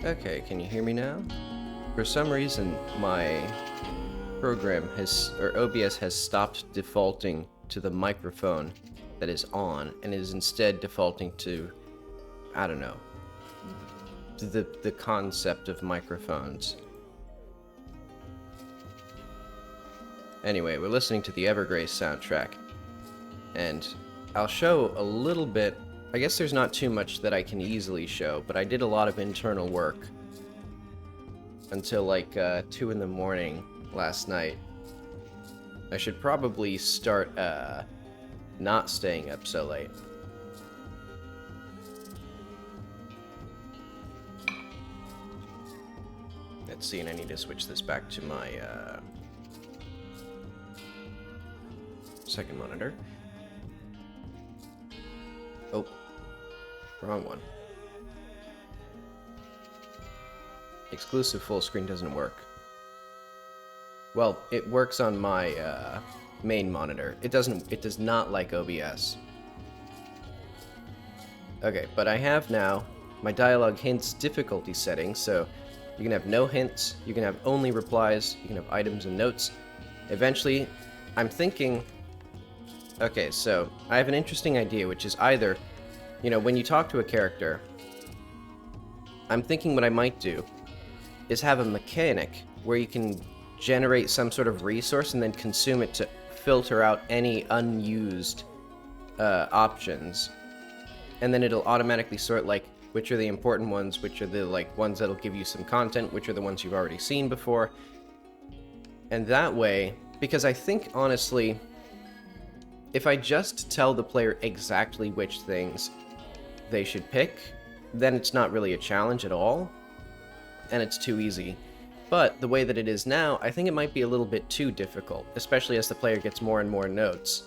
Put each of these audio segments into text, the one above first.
Okay, can you hear me now? For some reason, my program or OBS has stopped defaulting to the microphone that is on and is instead defaulting to, I don't know, the concept of microphones. Anyway, we're listening to the Evergrace soundtrack, and I'll show a little bit. I guess there's not too much that I can easily show, but I did a lot of internal work until like 2 in the morning last night. I should probably start not staying up so late. Let's see, and I need to switch this back to my second monitor. Oh, wrong one. Exclusive full screen doesn't work. Well, it works on my main monitor. It does not like OBS. Okay, but I have now my dialogue hints difficulty setting, so you can have no hints, you can have only replies, you can have items and notes. Eventually, I'm thinking... Okay, so I have an interesting idea, which is either, when you talk to a character, I'm thinking what I might do is have a mechanic where you can generate some sort of resource and then consume it to filter out any unused options. And then it'll automatically sort, like, which are the important ones, which are the, like, ones that'll give you some content, which are the ones you've already seen before. And that way, because I think, honestly, if I just tell the player exactly which things they should pick, then it's not really a challenge at all, and it's too easy. But the way that it is now, I think it might be a little bit too difficult, especially as the player gets more and more notes.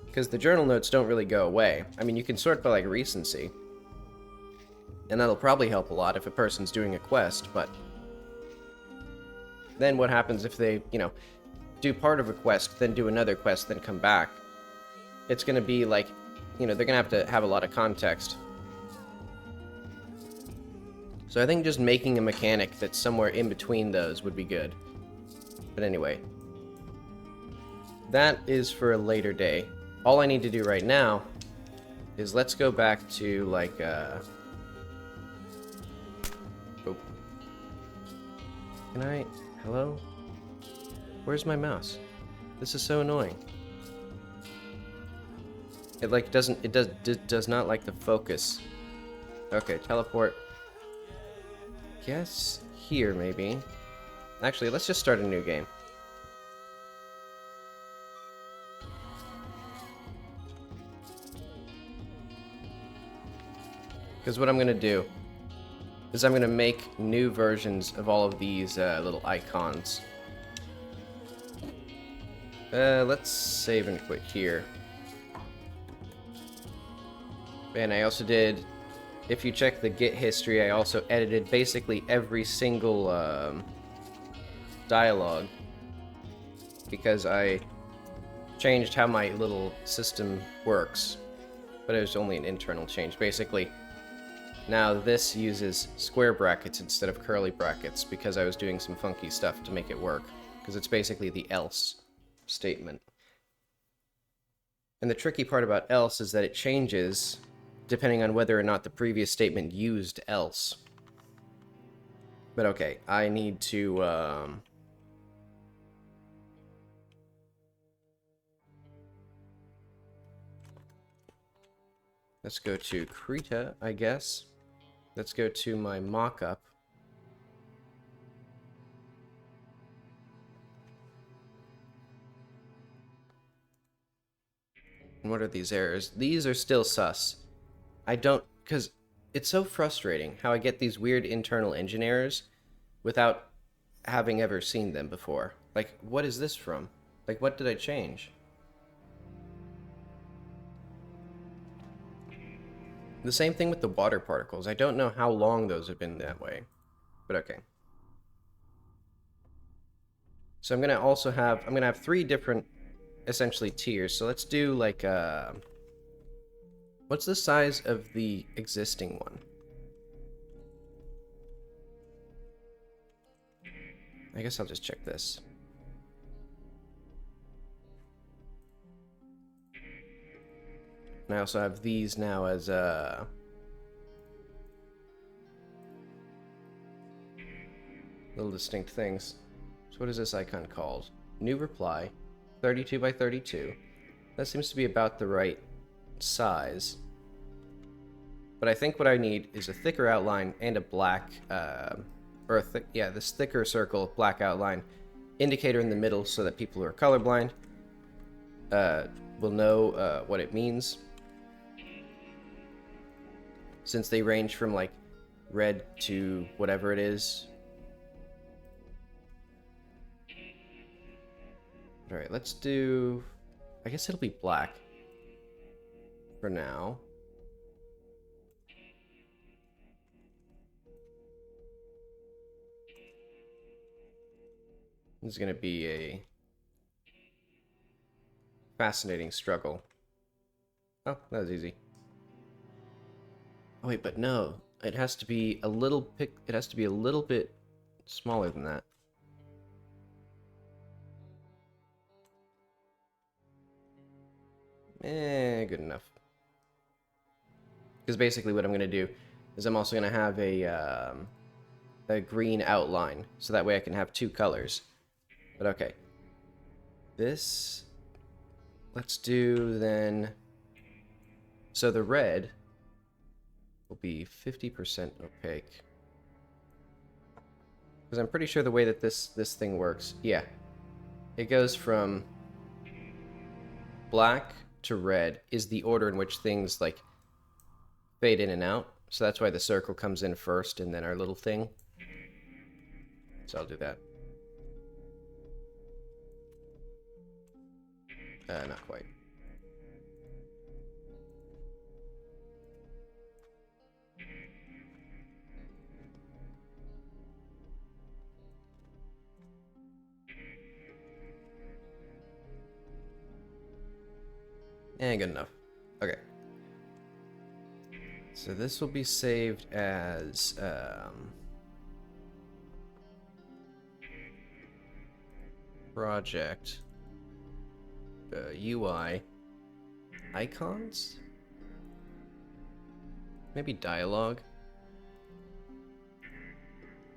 Because the journal notes don't really go away. I mean, you can sort by, like, recency, and that'll probably help a lot if a person's doing a quest, but then what happens if they, do part of a quest, then do another quest, then come back? It's gonna be like, they're gonna have a lot of context. So I think just making a mechanic that's somewhere in between those would be good. But anyway, that is for a later day. All I need to do right now is let's go back to, like, oh. Can I... Hello? Where's my mouse? This is so annoying. It, like, does not like the focus. Okay, teleport. Guess here, maybe. Actually, let's just start a new game. Because what I'm going to do is I'm going to make new versions of all of these little icons. Let's save and quit here. And I also did, if you check the Git history, I also edited basically every single dialogue, because I changed how my little system works, but it was only an internal change. Basically, now this uses square brackets instead of curly brackets because I was doing some funky stuff to make it work, because it's basically the else statement. And the tricky part about else is that it changes depending on whether or not the previous statement used else. But okay, I need to let's go to Krita, I guess. Let's go to my mock-up. And what are these errors? These are still sus. I don't... because it's so frustrating how I get these weird internal engine errors without having ever seen them before. Like, what is this from? Like, what did I change? The same thing with the water particles. I don't know how long those have been that way. But okay. So I'm going to have 3 different, essentially, tiers. So let's do, like, what's the size of the existing one? I guess I'll just check this. And I also have these now as little distinct things. So what is this icon called? New reply, 32 by 32. That seems to be about the right size. But I think what I need is a thicker outline and a black, this thicker circle, black outline, indicator in the middle so that people who are colorblind will know what it means. Since they range from like red to whatever it is. Alright, let's do... I guess it'll be black for now. This is going to be a fascinating struggle. Oh, that was easy. Oh wait, but no, it has to be a little bit smaller than that. Good enough. Because basically what I'm going to do is I'm also going to have a green outline, so that way I can have two colors. But okay. This, let's do then, so the red will be 50% opaque. Because I'm pretty sure the way that this thing works, yeah. It goes from black to red is the order in which things like fade in and out. So that's why the circle comes in first and then our little thing. So I'll do that. Not quite. Good enough. Okay. So this will be saved as project UI icons? Maybe dialogue?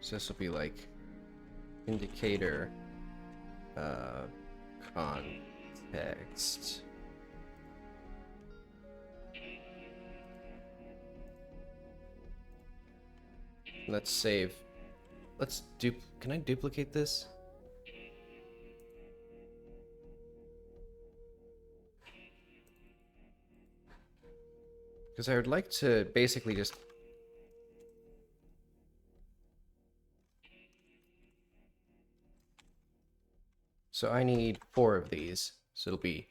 So this will be like indicator context. Let's save. Can I duplicate this? Because I would like to basically just... So I need 4 of these. So it'll be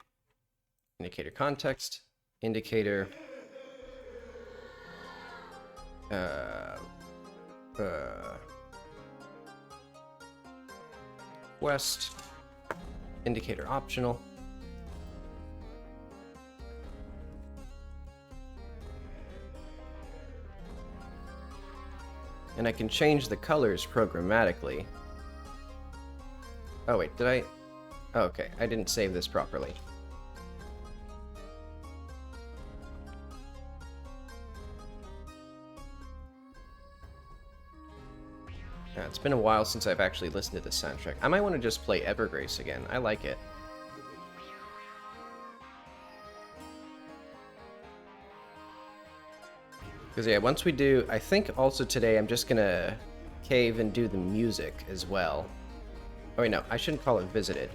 indicator context, indicator... Quest, indicator optional, and I can change the colors programmatically. Oh wait, did I? Oh, okay, I didn't save this properly. It's been a while since I've actually listened to this soundtrack. I might want to just play Evergrace again. I like it. Because yeah, once we do... I think also today I'm just gonna cave and do the music as well. Oh wait, no, I shouldn't call it visited.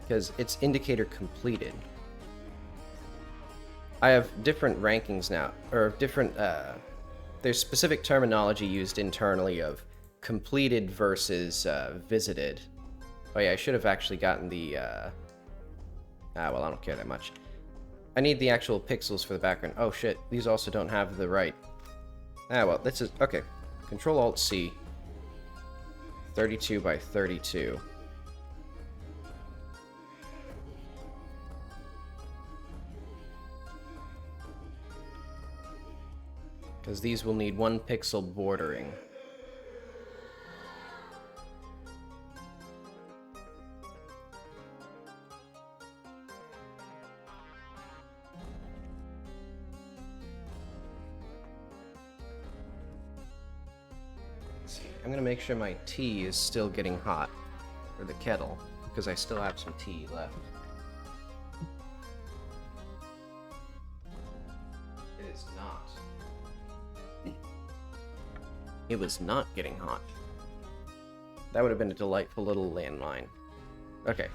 Because it's indicator completed. I have different rankings now, or different... there's specific terminology used internally of completed versus visited. Oh yeah, I should have actually gotten the... well, I don't care that much. I need the actual pixels for the background. Oh shit, these also don't have the right... well, this is... Okay. Control-Alt-C. 32 by 32. Because these will need 1 pixel bordering. I'm gonna make sure my tea is still getting hot, or the kettle, because I still have some tea left. It is not. It was not getting hot. That would have been a delightful little landmine. Okay.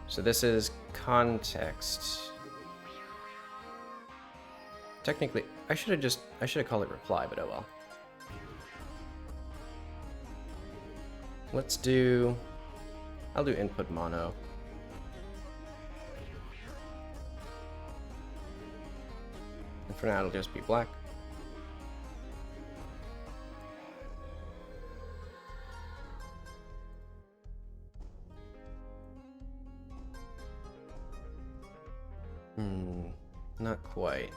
So this is context. Technically, I should have called it reply, but oh well. I'll do input mono. And for now, it'll just be black. Not quite.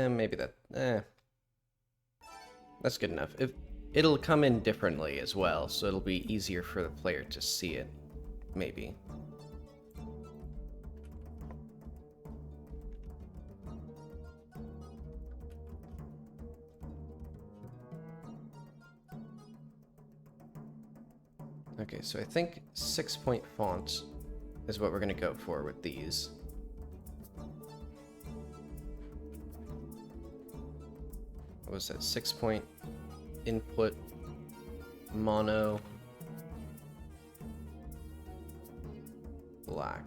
Maybe that's good enough. It'll come in differently as well, so it'll be easier for the player to see it. Maybe. Okay, so I think 6-point font is what we're gonna go for with these. What was that? 6-point input mono black.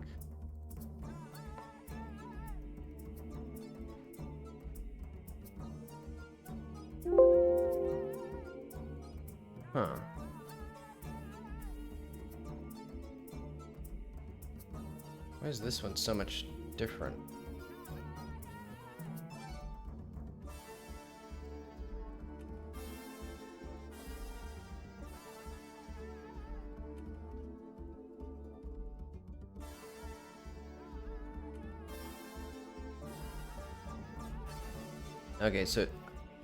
Huh. Why is this one so much different? Okay, so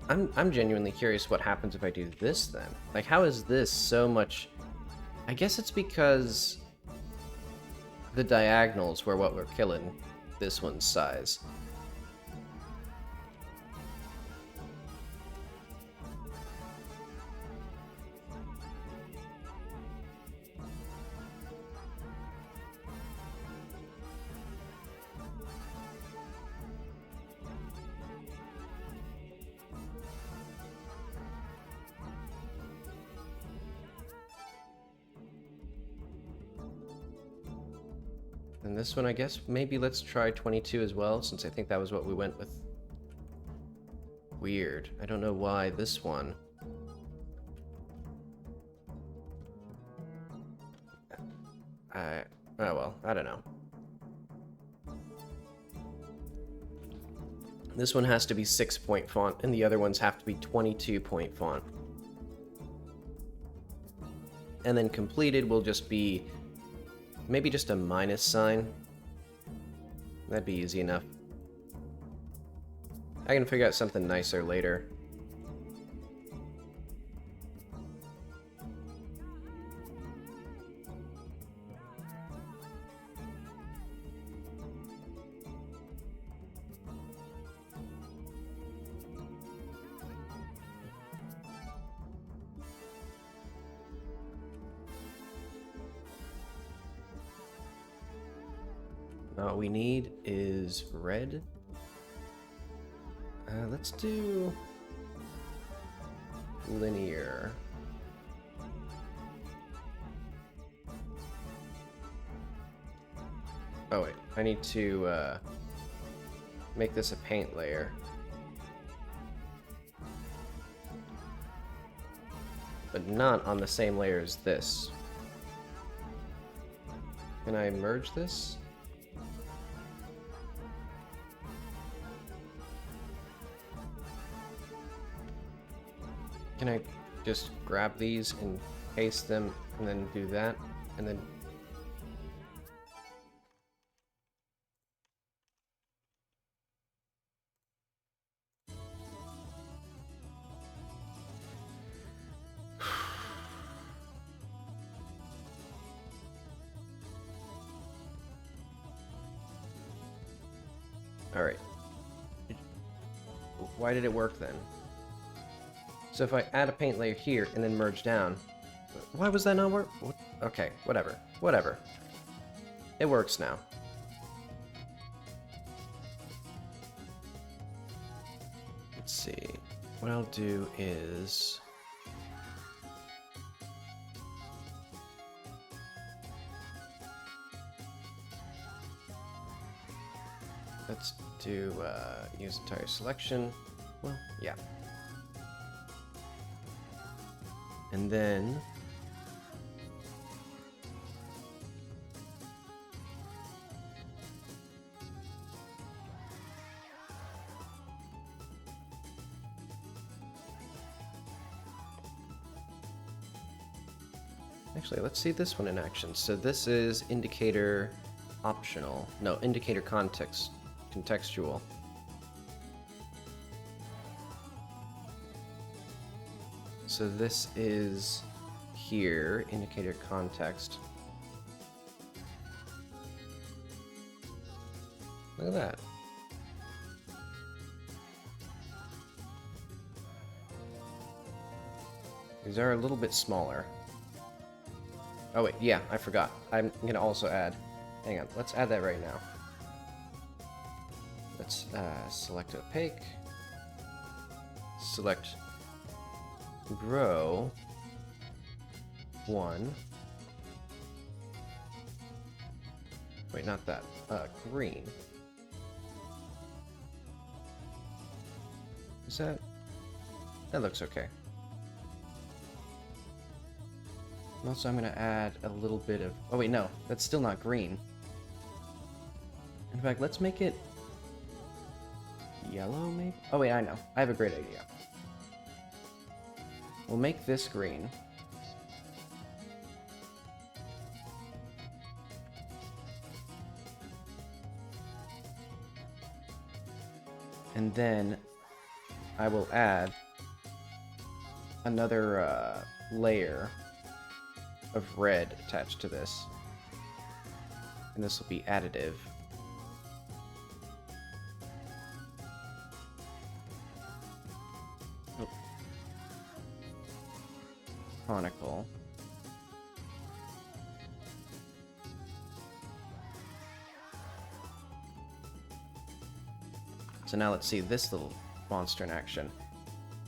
I'm genuinely curious what happens if I do this then. Like, how is this so much? I guess it's because the diagonals were what we're killing this one's size. And this one, I guess, maybe let's try 22 as well, since I think that was what we went with. Weird. I don't know why this one. Oh well, I don't know. This one has to be 6-point font, and the other ones have to be 22-point font. And then completed will just be maybe just a minus sign. That'd be easy enough. I can figure out something nicer later. All we need is red. Let's do linear. Oh wait, I need to make this a paint layer. But not on the same layer as this. Can I merge this? Can I just grab these and paste them and then do that? And then... Alright. Why did it work then? So if I add a paint layer here and then merge down... Why was that not work? Okay, whatever. Whatever. It works now. Let's see. What I'll do is... Let's do use entire selection. Well, yeah. And then actually, let's see this one in action. So this is indicator optional. No, indicator contextual. So this is here, indicator context. Look at that. These are a little bit smaller. Oh wait, yeah, I forgot. I'm gonna also add, hang on, let's add that right now. Let's select opaque, select grow 1. Wait, not that. Green. Is that? That looks okay. Also, I'm gonna add a little bit of. Oh wait, no, that's still not green. In fact, let's make it yellow, maybe? Oh wait, I know. I have a great idea. We'll make this green. And then I will add another layer of red attached to this. And this will be additive. Chronicle. So now let's see this little monster in action.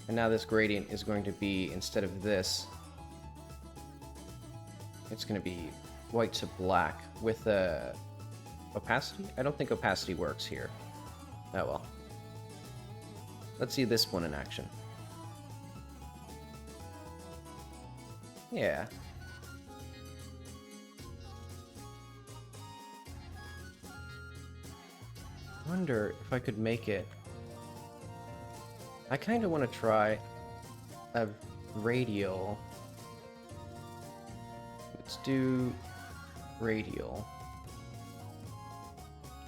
And now this gradient is going to be, instead of this, it's going to be white to black with opacity? I don't think opacity works here. Oh well. Let's see this one in action. Yeah. I wonder if I could make it... I kind of want to try a radial. Let's do radial.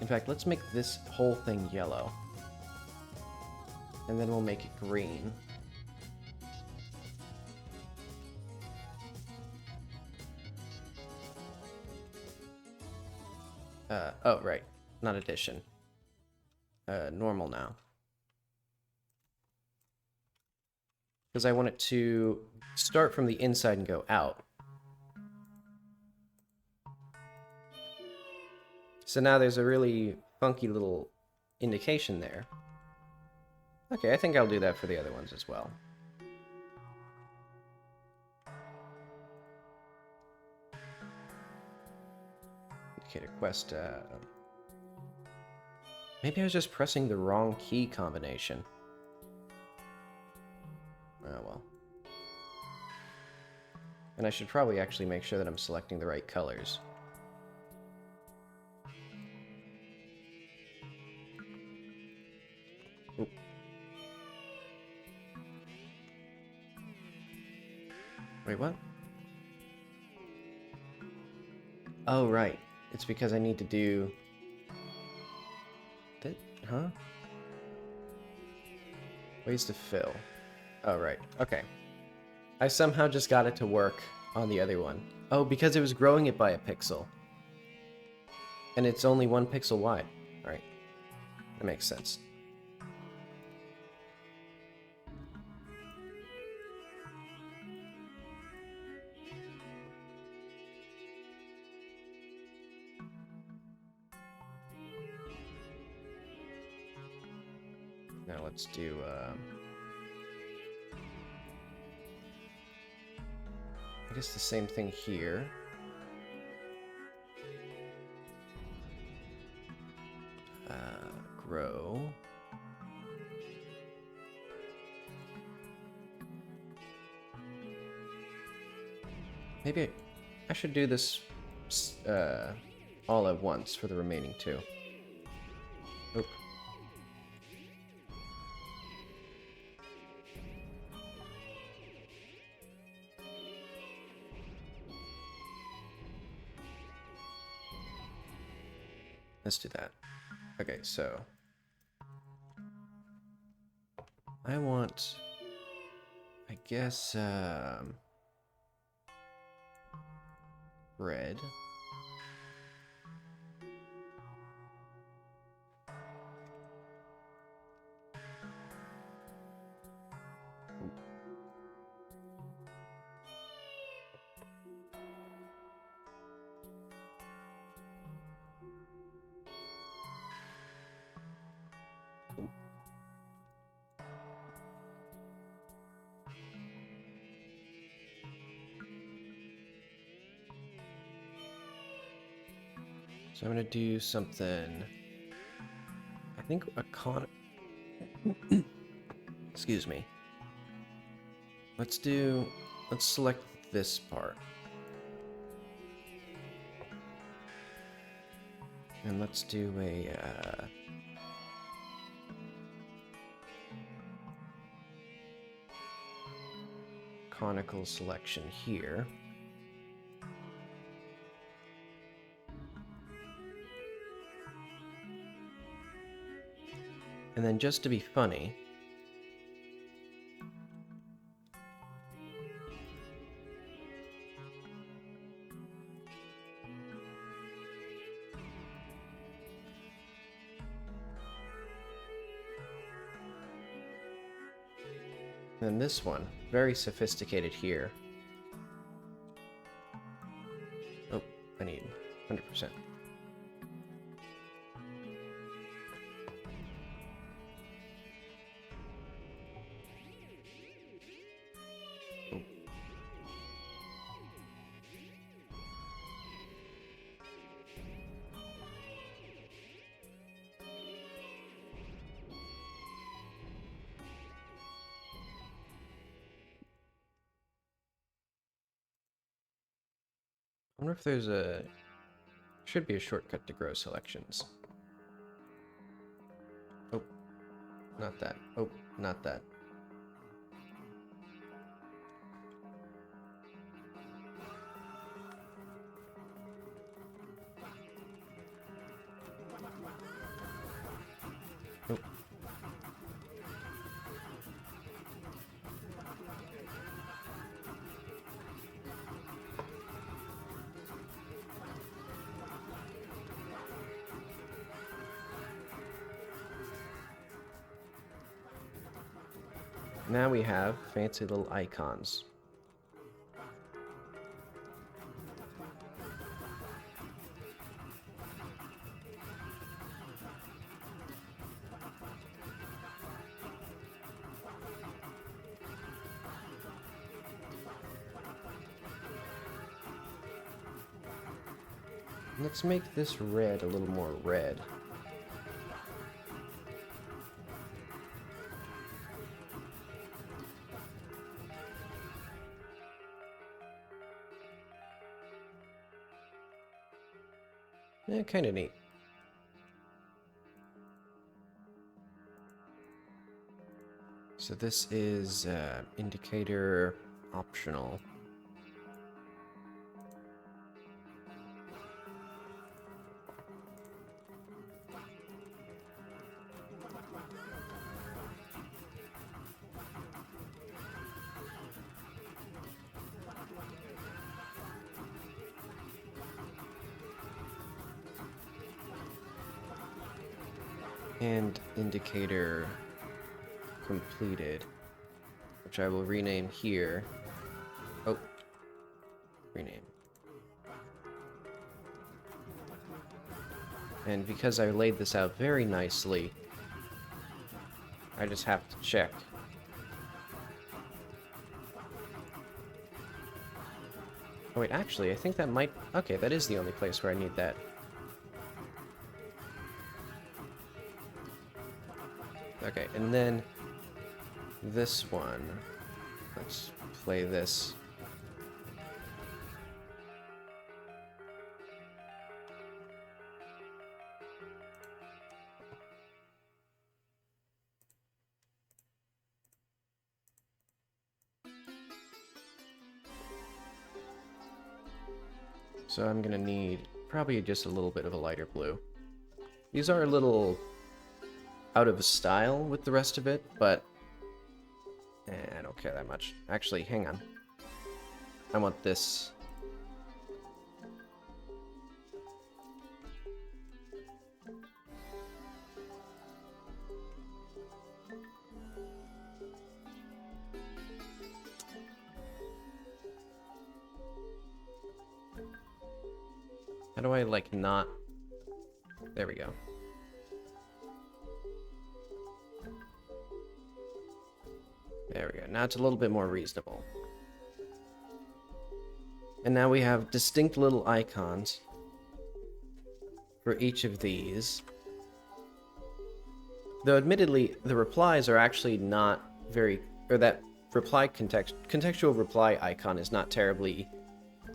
In fact, let's make this whole thing yellow. And then we'll make it green. Oh, right. Not addition. Normal now. Because I want it to start from the inside and go out. So now there's a really funky little indication there. Okay, I think I'll do that for the other ones as well. Indicator quest, maybe I was just pressing the wrong key combination. Oh well. And I should probably actually make sure that I'm selecting the right colors. Oop. Wait, what? Oh, right. It's because I need to do... that, huh? Ways to fill. Oh, right. Okay. I somehow just got it to work on the other one. Oh, because it was growing it by a pixel. And it's only 1 pixel wide. Alright. That makes sense. Now let's do, I guess the same thing here. Grow. Maybe I should do this all at once for the remaining two. Oop. Let's do that. Okay, so I want, I guess, red. So I'm gonna do something, I think excuse me. Let's select this part. And let's do a, conical selection here. And then just to be funny, and this one, very sophisticated here. Oh, I need 100%. I wonder if there's should be a shortcut to grow selections. Oh, not that. Oh, not that. Oh. Now we have fancy little icons. Let's make this red a little more red. Yeah, kind of neat. So this is indicator optional. And indicator completed, which I will rename here. Oh, rename. And because I laid this out very nicely, I just have to check. Oh wait, actually, I think that might... Okay, that is the only place where I need that. Okay, and then this one. Let's play this. So I'm gonna need probably just a little bit of a lighter blue. These are a little out of style with the rest of it, but I don't care that much. Actually, hang on. I want this. How do I, like, not... There we go. There we go. Now it's a little bit more reasonable. And now we have distinct little icons for each of these. Though admittedly, the replies are actually not very... Or that reply contextual reply icon is not terribly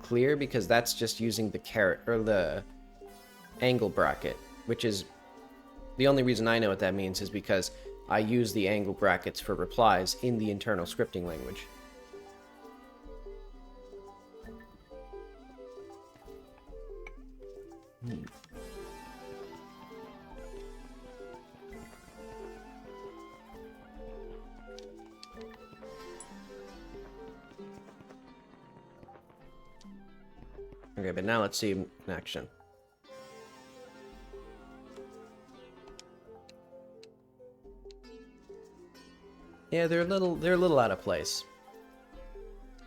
clear, because that's just using the caret, or the angle bracket, which is... The only reason I know what that means is because I use the angle brackets for replies in the internal scripting language. Okay, but now let's see in action. Yeah, they're a little out of place.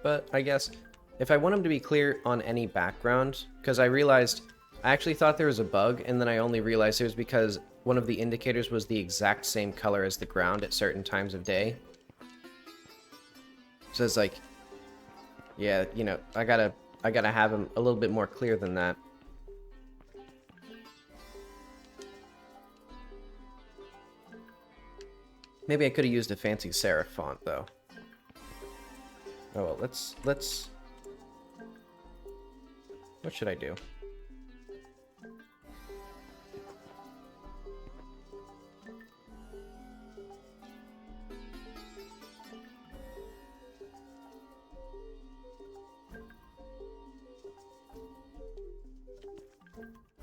But I guess if I want them to be clear on any background, because I actually thought there was a bug, and then I only realized it was because one of the indicators was the exact same color as the ground at certain times of day. So it's like, yeah, you know, I gotta have them a little bit more clear than that. Maybe I could have used a fancy serif font, though. Oh well, let's... What should I do?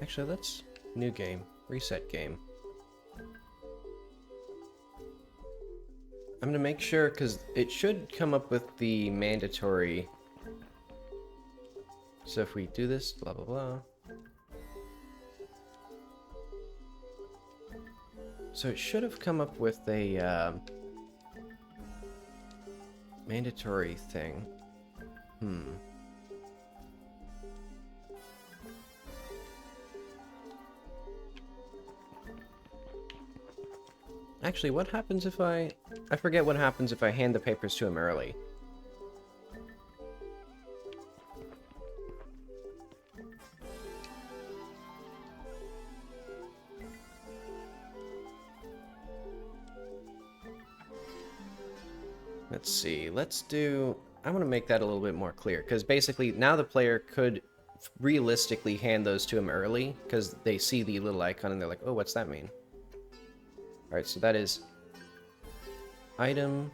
Actually, let's... New game. Reset game. I'm gonna make sure, because it should come up with the mandatory... So if we do this, blah blah blah. So it should have come up with a mandatory thing. Actually, what happens if I forget what happens if I hand the papers to him early. Let's see, I want to make that a little bit more clear, because basically now the player could realistically hand those to him early, because they see the little icon and they're like, oh, what's that mean? Alright, so that is item...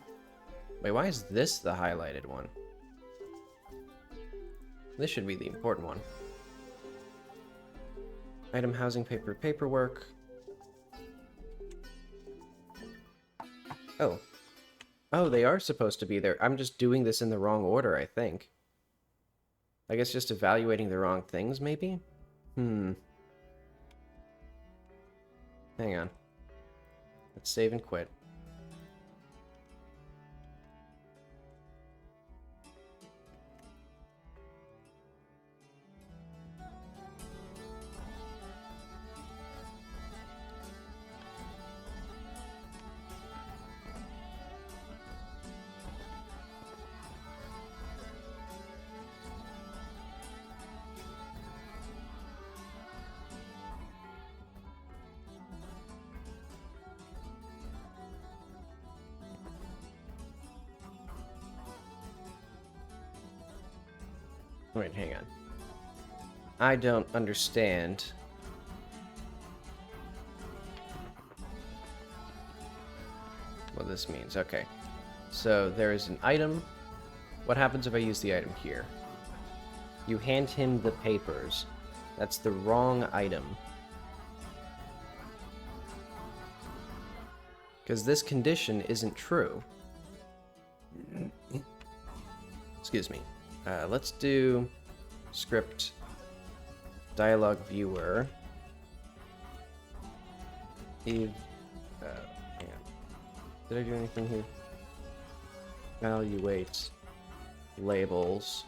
Wait, why is this the highlighted one? This should be the important one. Item, housing, paper, paperwork. Oh. Oh, they are supposed to be there. I'm just doing this in the wrong order, I think. I guess just evaluating the wrong things, maybe? Hang on. Let's save and quit. Wait, hang on. I don't understand. What this means. Okay. So there is an item. What happens if I use the item here? You hand him the papers. That's the wrong item. Because this condition isn't true. Excuse me. Let's do script dialogue viewer. Hang on. Did I do anything here? Evaluate labels.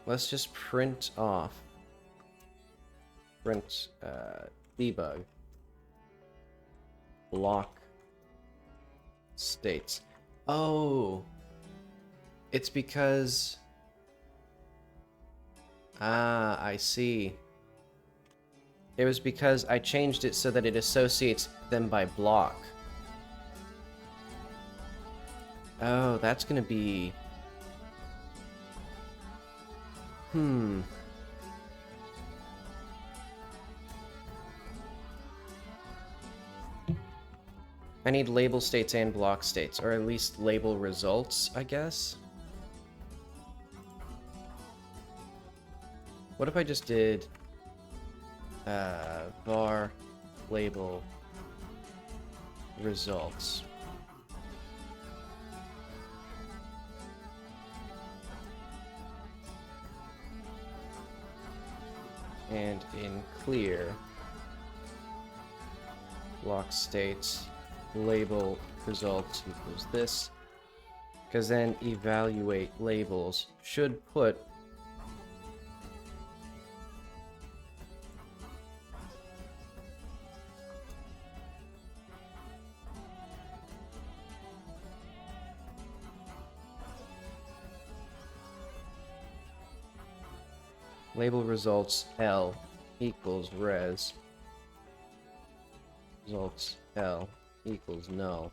Let's just print off. Print debug. Block states. Oh, it's because... Ah, I see. It was because I changed it so that it associates them by block. Oh, that's gonna be... I need label states and block states, or at least label results, I guess? What if I just did var label results? And in clear, block states, label results equals this, because then evaluate labels should put label results L equals res results L equals null.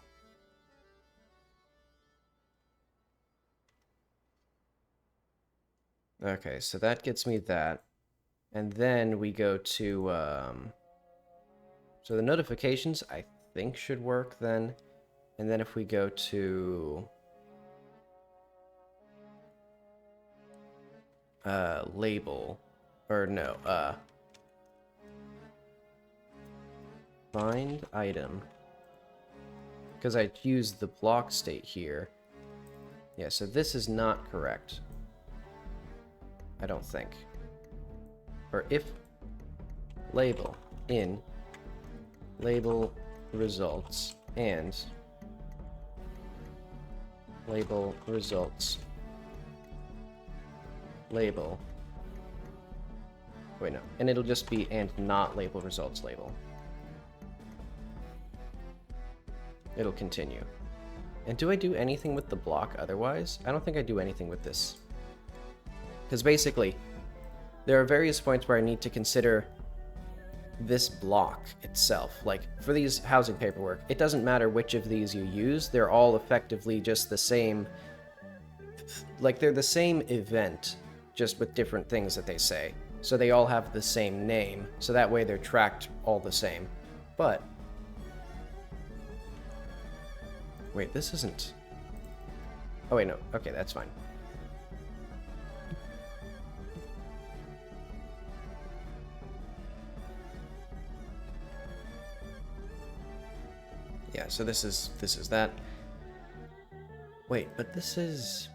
Okay, so that gets me that. And then we go to, so the notifications, I think, should work then. And then if we go to label, or no, find item, because I used the block state here. Yeah, so this is not correct, I don't think. Or if label in label results and label results label. Wait, no. And it'll just be and not label results label. It'll continue. And do I do anything with the block otherwise? I don't think I do anything with this. Because basically, there are various points where I need to consider this block itself. Like, for these housing paperwork, it doesn't matter which of these you use. They're all effectively just the same. Like, they're the same event, just with different things that they say. So they all have the same name, so that way they're tracked all the same. But... wait, this isn't... oh wait, no. Okay, that's fine. Yeah, so this is that. Wait, but this is...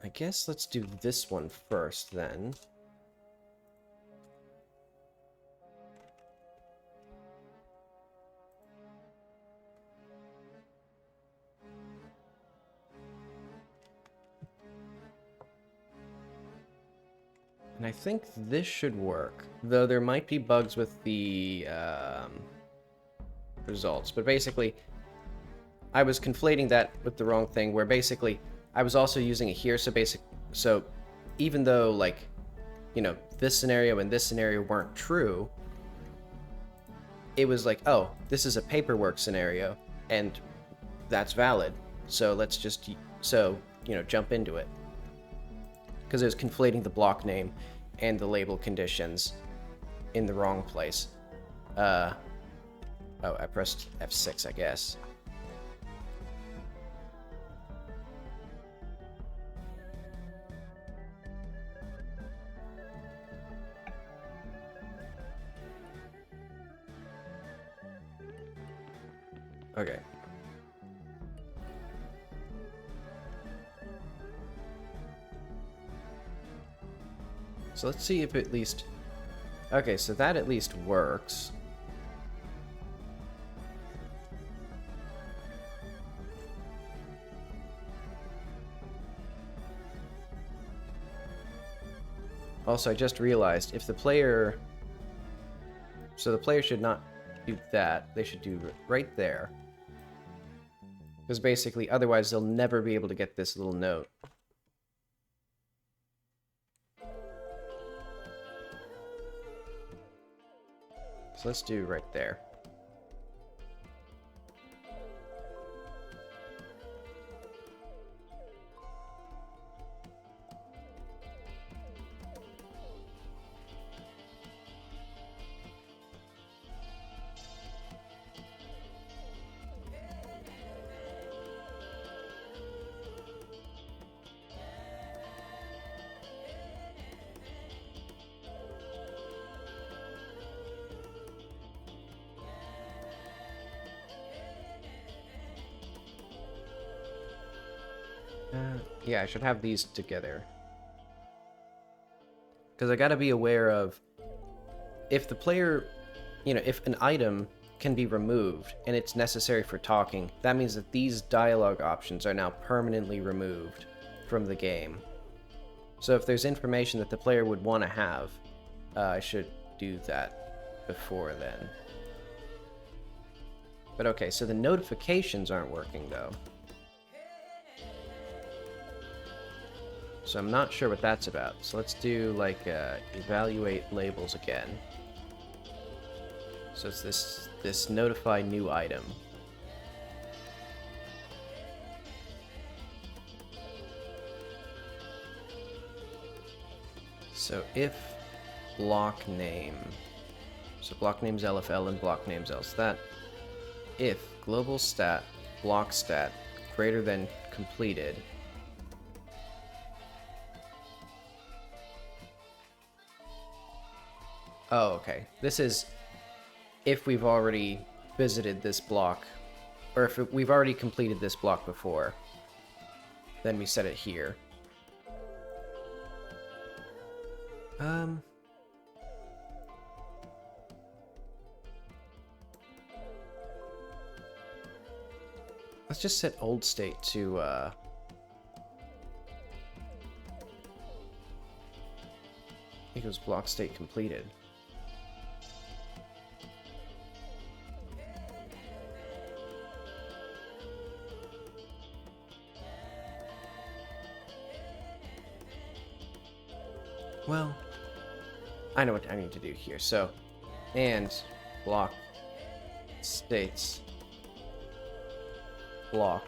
I guess let's do this one first, then. And I think this should work, though there might be bugs with the results. But basically, I was conflating that with the wrong thing, where basically I was also using it here. So even though, like, you know, this scenario and this scenario weren't true, it was like, oh, this is a paperwork scenario, and that's valid. So let's just, you know, jump into it. Because it was conflating the block name and the label conditions in the wrong place. Oh, I pressed F6, I guess. Okay. So let's see if at least... Okay, so that at least works. Also, I just realized if the player... So the player should not do that. They should do right there. Because basically, otherwise they'll never be able to get this little note. So let's do right there. Yeah, I should have these together. Because I gotta be aware of... If the player... You know, if an item can be removed and it's necessary for talking, that means that these dialogue options are now permanently removed from the game. So if there's information that the player would want to have, I should do that before then. But okay, so the notifications aren't working, though. So I'm not sure what that's about. So let's do, like, evaluate labels again. So it's this notify new item. So if block name... So block name's LFL and block name's L. So that if global stat block stat greater than completed... Oh, okay. This is if we've already visited this block, or if we've already completed this block before, then we set it here. Let's just set old state to, equals block state completed. Well, I know what I need to do here. So, and block states block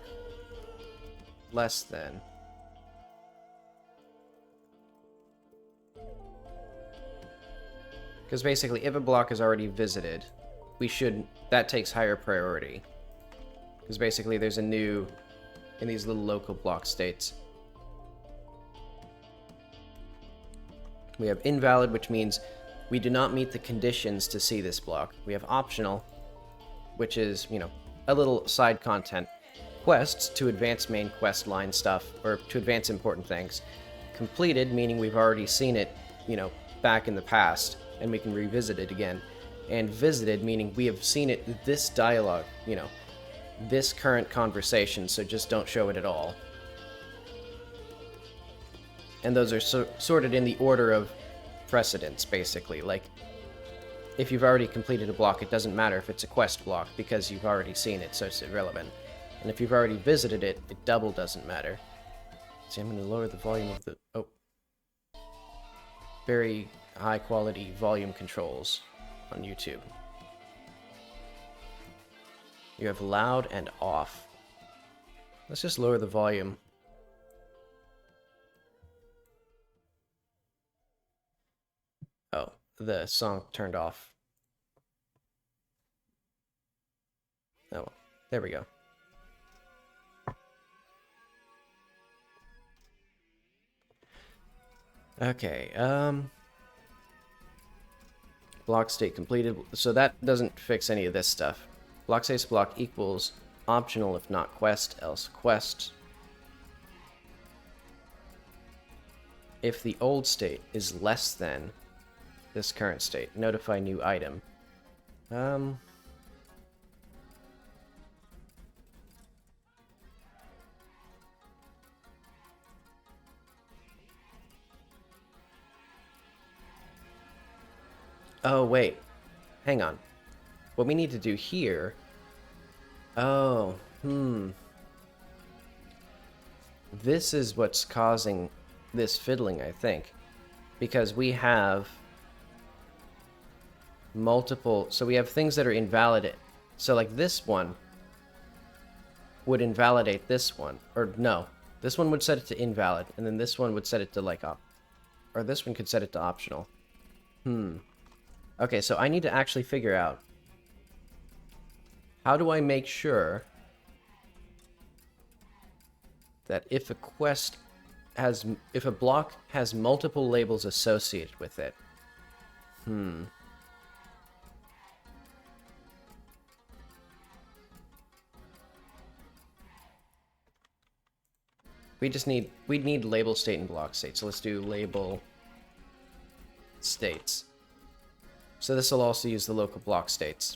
less than. Because basically, if a block is already visited, that takes higher priority. Because basically, there's a new, in these little local block states. We have invalid, which means we do not meet the conditions to see this block. We have optional, which is, you know, a little side content. Quests, to advance main quest line stuff, or to advance important things. Completed, meaning we've already seen it, you know, back in the past, and we can revisit it again. And visited, meaning we have seen it, this dialogue, you know, this current conversation, so just don't show it at all. And those are sorted in the order of precedence, basically. Like, if you've already completed a block, it doesn't matter if it's a quest block, because you've already seen it, so it's irrelevant. And if you've already visited it, it double doesn't matter. See, I'm going to lower the volume of the... Oh. Very high-quality volume controls on YouTube. You have loud and off. Let's just lower the volume. Oh, the song turned off. Oh, there we go. Okay, block state completed. So that doesn't fix any of this stuff. Block status block equals optional if not quest, else quest. If the old state is less than this current state, notify new item. Oh, wait. Hang on. What we need to do here... Oh, This is what's causing this fiddling, I think. Because we have multiple... So we have things that are invalid. So, like, this one would invalidate this one. Or, no. This one would set it to invalid. And then this one would set it to, like, or this one could set it to optional. Okay, so I need to actually figure out, how do I make sure that if a quest has, if a block has multiple labels associated with it? We need label state and block state. So let's do label states. So this will also use the local block states.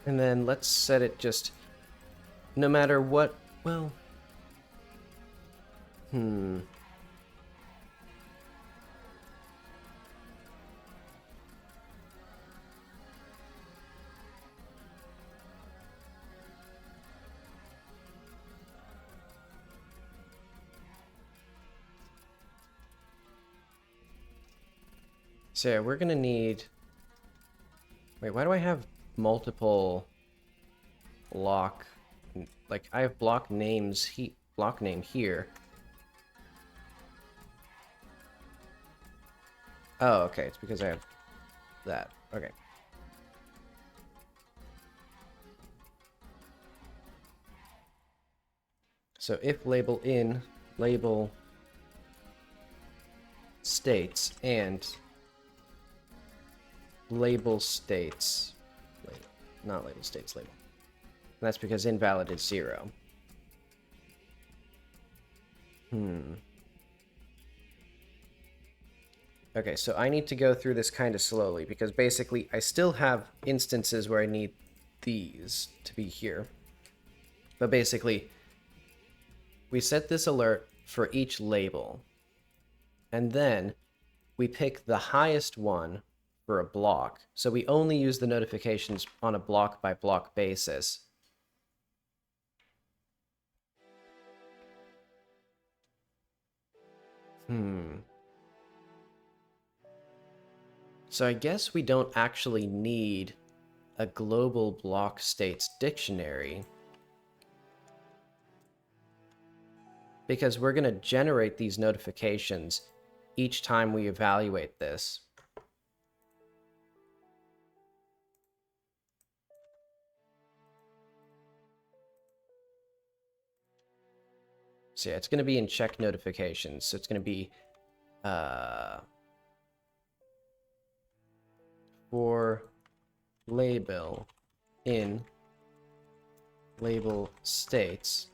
And then let's set it just, no matter what, well, So yeah, we're gonna need... Wait, why do I have multiple block... Like, I have block names, block name here. Oh, okay, it's because I have that. Okay. So if label in, label states, and label states, not label states, label. And that's because invalid is 0. Okay, so I need to go through this kind of slowly, because basically I still have instances where I need these to be here. But basically, we set this alert for each label, and then we pick the highest one for a block. So we only use the notifications on a block-by-block basis. So I guess we don't actually need a global block states dictionary, because we're going to generate these notifications each time we evaluate this. So yeah, it's going to be in check notifications. So it's going to be for label in label states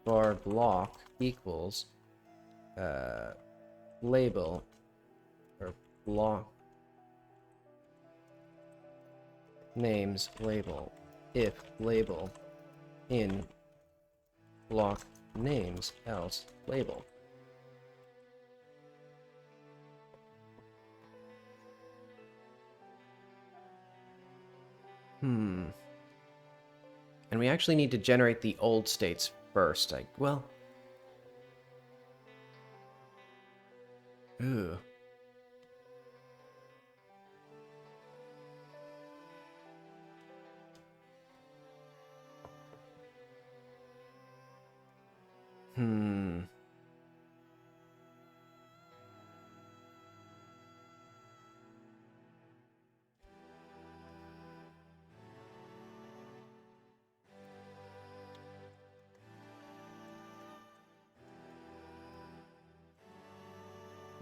var block equals label or block names label if label in block names else label. And we actually need to generate the old states first. Well. Ooh.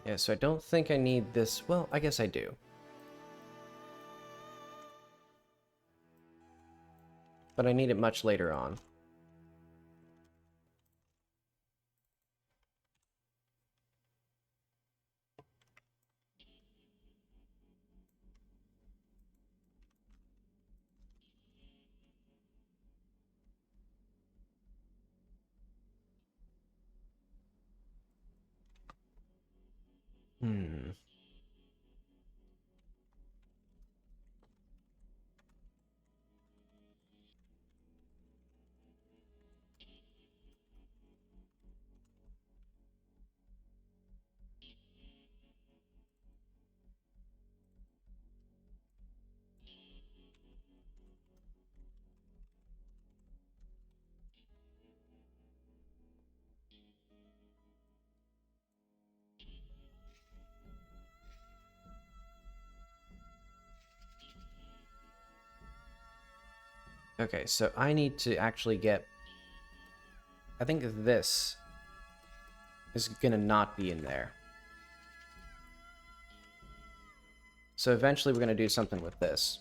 Yeah, so I don't think I need this. Well, I guess I do. But I need it much later on. Okay, so I need to actually get... I think this is gonna not be in there. So eventually we're gonna do something with this.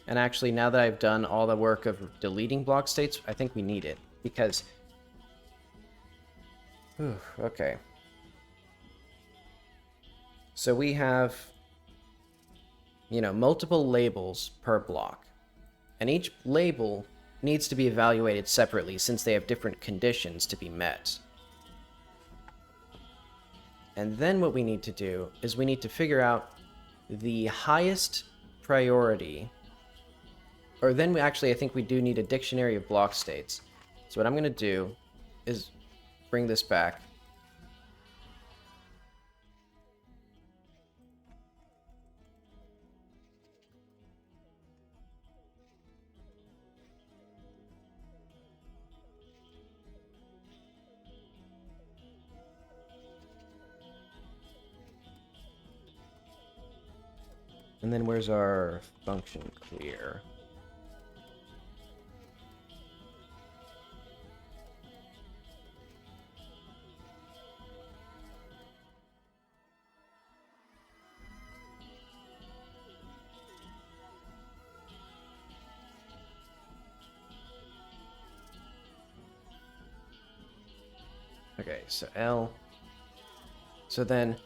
And actually, now that I've done all the work of deleting block states, I think we need it. Because... Whew, okay. So we have, multiple labels per block. And each label needs to be evaluated separately since they have different conditions to be met. And then what we need to do is we need to figure out the highest priority. Or then I think we do need a dictionary of block states. So what I'm going to do is bring this back. And then where's our function clear? Okay, so L. So then,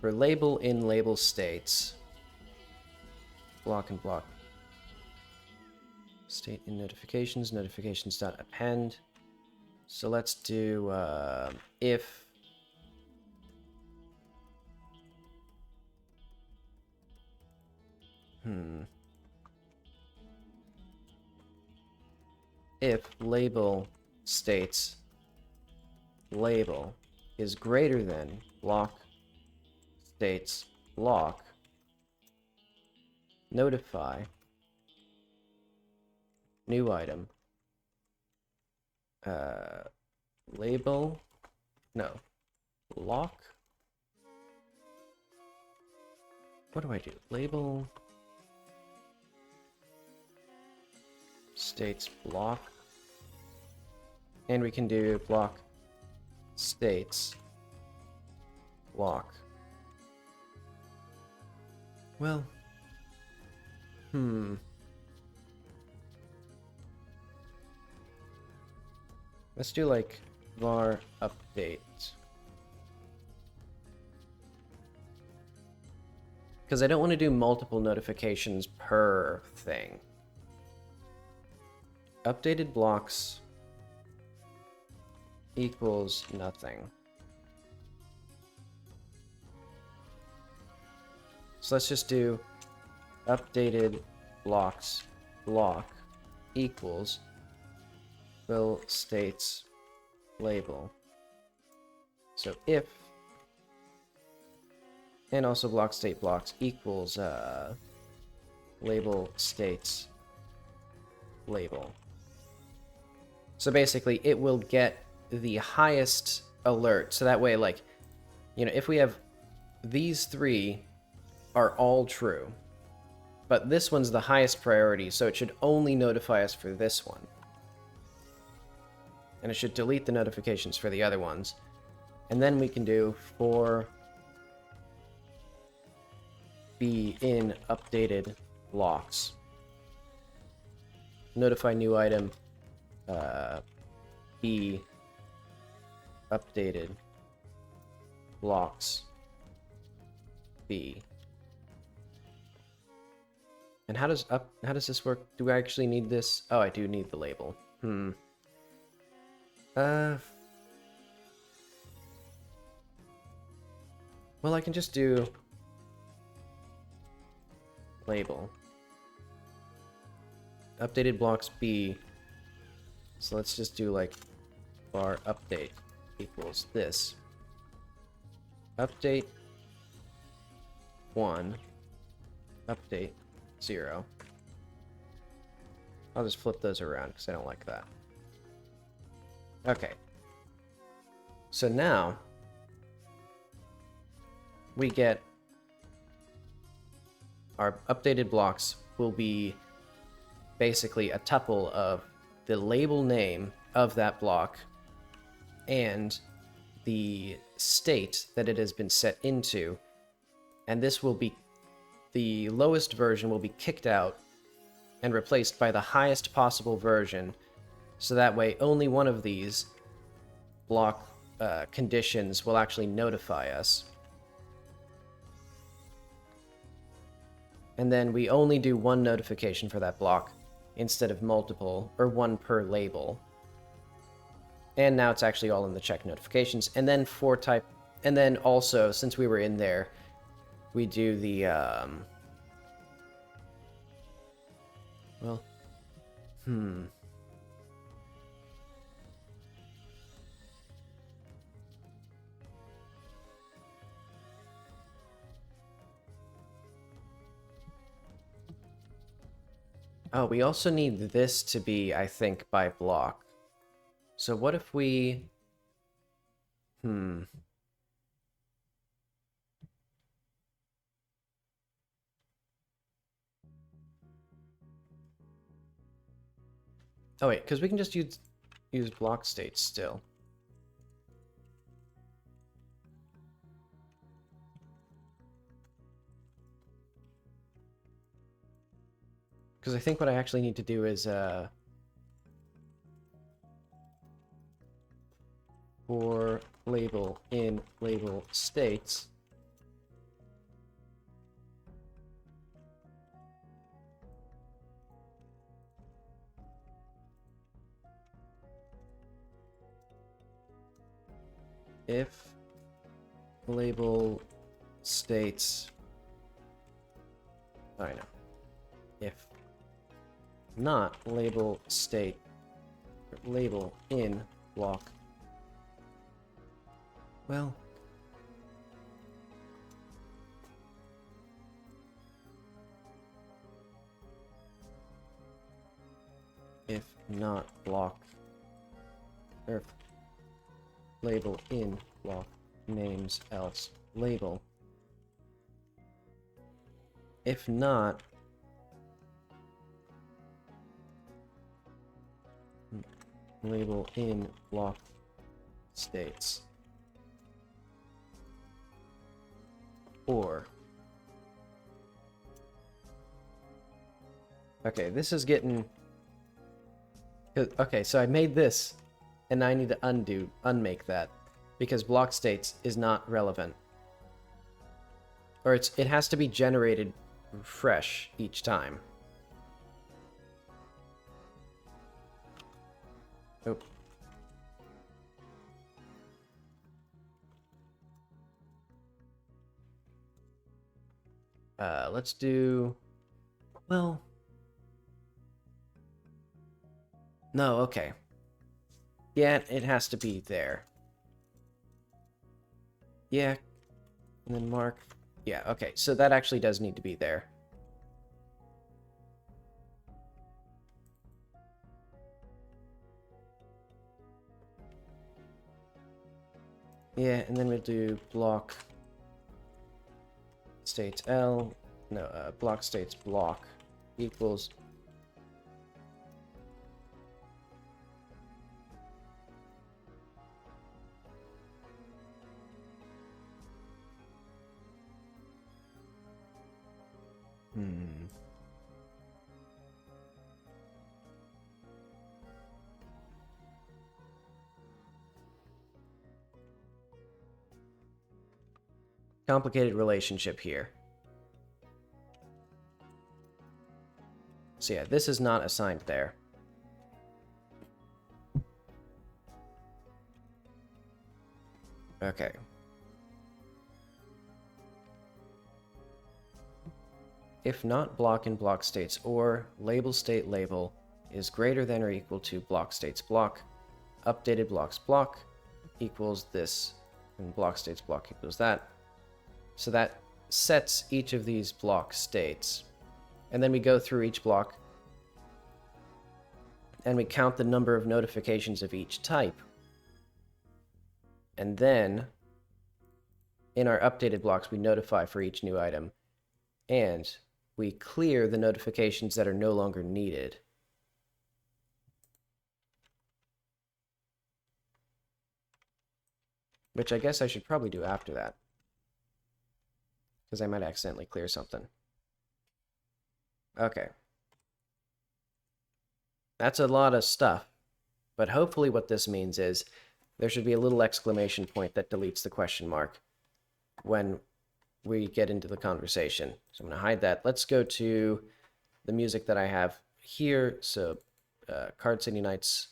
for label in label states, block and block. State in notifications, notifications.append. So let's do if if label states label is greater than block states block, notify new item label no block what do I do? Label states block. And we can do block states block. Well, let's do like var update. Because I don't want to do multiple notifications per thing. Updated blocks equals nothing. So let's just do updated blocks block equals fill states label. So if, and also block state blocks equals label states label. So basically it will get the highest alert. So that way, like, you know, if we have these three are all true, but this one's the highest priority, so it should only notify us for this one. And it should delete the notifications for the other ones. And then we can do for be in updated blocks. Notify new item, be updated blocks B. And how does this work? Do I actually need this? Oh, I do need the label. Well, I can just do label updated blocks B. So let's just do like var update equals this. Update 1, update 0. I'll just flip those around because I don't like that. Okay. So now we get our updated blocks will be basically a tuple of the label name of that block and the state that it has been set into, and this will be the lowest version will be kicked out and replaced by the highest possible version, so that way only one of these block conditions will actually notify us. And then we only do one notification for that block instead of multiple, or one per label. And now it's actually all in the check notifications. And then for type, and then also, since we were in there, we do the, well, oh, we also need this to be, I think, by block. So what if we... Oh wait, because we can just use block states still. Because I think what I actually need to do is for label in label states, if label states, I know, if not label state, label in block, well, if not block, or label in block names else label, If not, label in block states. Or, okay, this is getting, okay, so I made this, and I need to unmake that, because block states is not relevant. Or it has to be generated fresh each time. Oh. Let's do, well, no, okay. Yeah, it has to be there. Yeah, and then mark. Yeah, okay, so that actually does need to be there. Yeah, and then we'll do block states L, no, block states block equals complicated relationship here. So yeah, this is not assigned there. Okay. If not block in block states or label state label is greater than or equal to block states block, updated blocks block equals this, and block states block equals that. So that sets each of these block states. And then we go through each block and we count the number of notifications of each type. And then in our updated blocks, we notify for each new item. And we clear the notifications that are no longer needed. Which I guess I should probably do after that, because I might accidentally clear something. Okay. That's a lot of stuff, but hopefully what this means is there should be a little exclamation point that deletes the question mark when we get into the conversation. So I'm going to hide that. Let's go to the music that I have here. So Card City Nights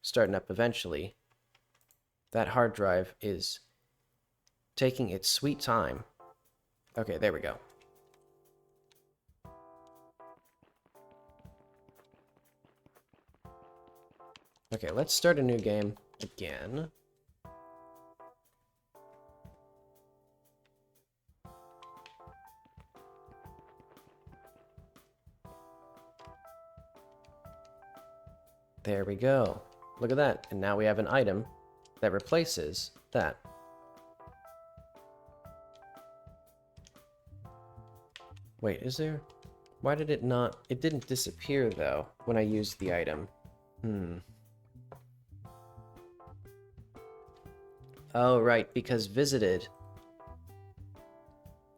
starting up eventually. That hard drive is taking its sweet time. Okay, there we go. Okay, let's start a new game again. There we go. Look at that. And now we have an item that replaces that. Wait, is there? Why did it not? It didn't disappear, though, when I used the item. Oh, right, because visited.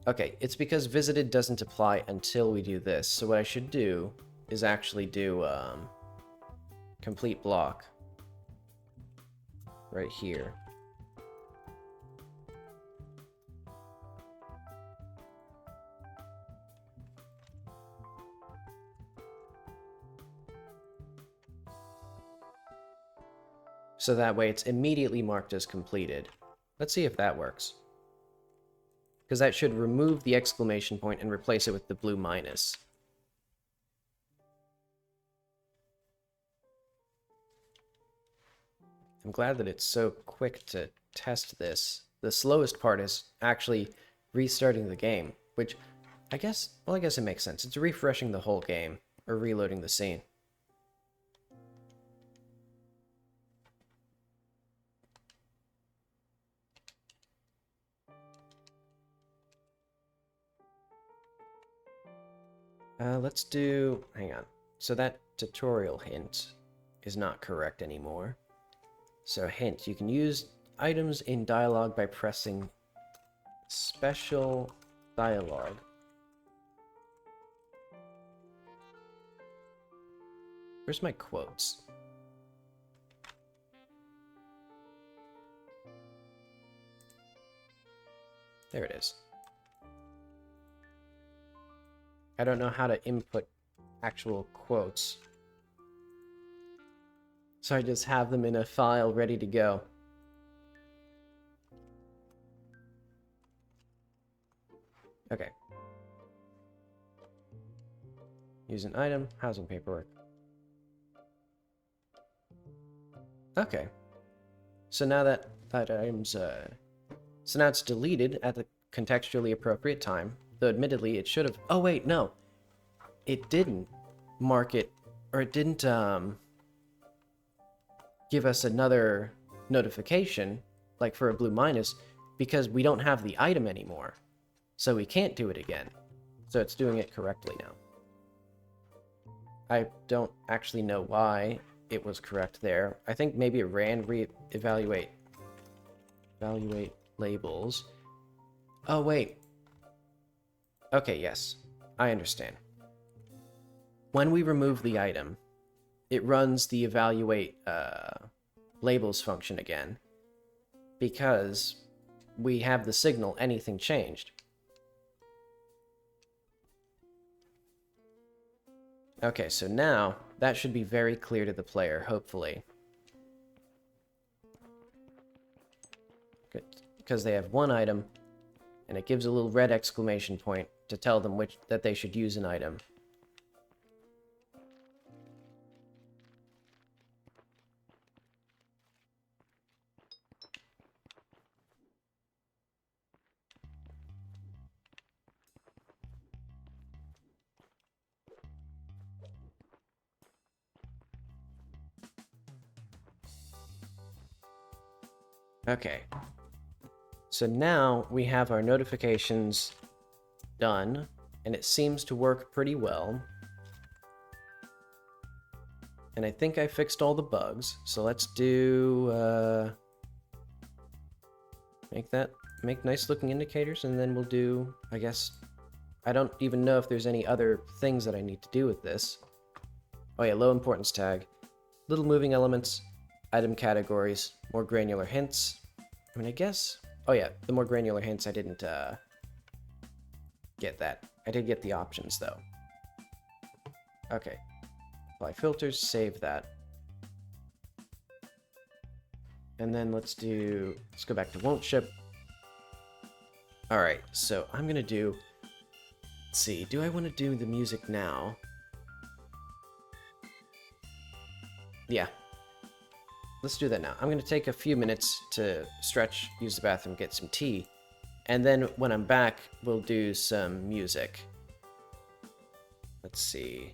Okay, it's because visited doesn't apply until we do this. So what I should do is actually do complete block right here. So that way it's immediately marked as completed. Let's see if that works. Because that should remove the exclamation point and replace it with the blue minus. I'm glad that it's so quick to test this. The slowest part is actually restarting the game, which I guess it makes sense. It's refreshing the whole game, or reloading the scene. Let's do... Hang on. So that tutorial hint is not correct anymore. So hint, you can use items in dialogue by pressing special dialogue. Where's my quotes? There it is. I don't know how to input actual quotes. So I just have them in a file ready to go. Okay. Use an item, housing paperwork. Okay. So now that item's, so now it's deleted at the contextually appropriate time, though admittedly it should have... Oh wait, no. It didn't mark it, or it didn't, give us another notification, like for a blue minus, because we don't have the item anymore. So we can't do it again. So it's doing it correctly now. I don't actually know why it was correct there. I think maybe it ran evaluate labels. Oh, wait. Okay, yes. I understand. When we remove the item, it runs the evaluate labels function again, because we have the signal anything changed. Okay, so now that should be very clear to the player, hopefully. Good. Because they have one item, and it gives a little red exclamation point to tell them that they should use an item. Okay. So now we have our notifications done, and it seems to work pretty well. And I think I fixed all the bugs, so let's do, make nice looking indicators, and then we'll do, I guess, I don't even know if there's any other things that I need to do with this. Oh yeah, low importance tag, little moving elements, item categories, more granular hints. I mean, I guess, oh yeah, the more granular hints, I didn't, get that. I did get the options, though. Okay. Apply filters, save that. And then let's go back to won't ship. Alright, so I'm gonna do, let's see, do I want to do the music now? Yeah. Let's do that now. I'm gonna take a few minutes to stretch, use the bathroom, get some tea. And then when I'm back, we'll do some music. Let's see.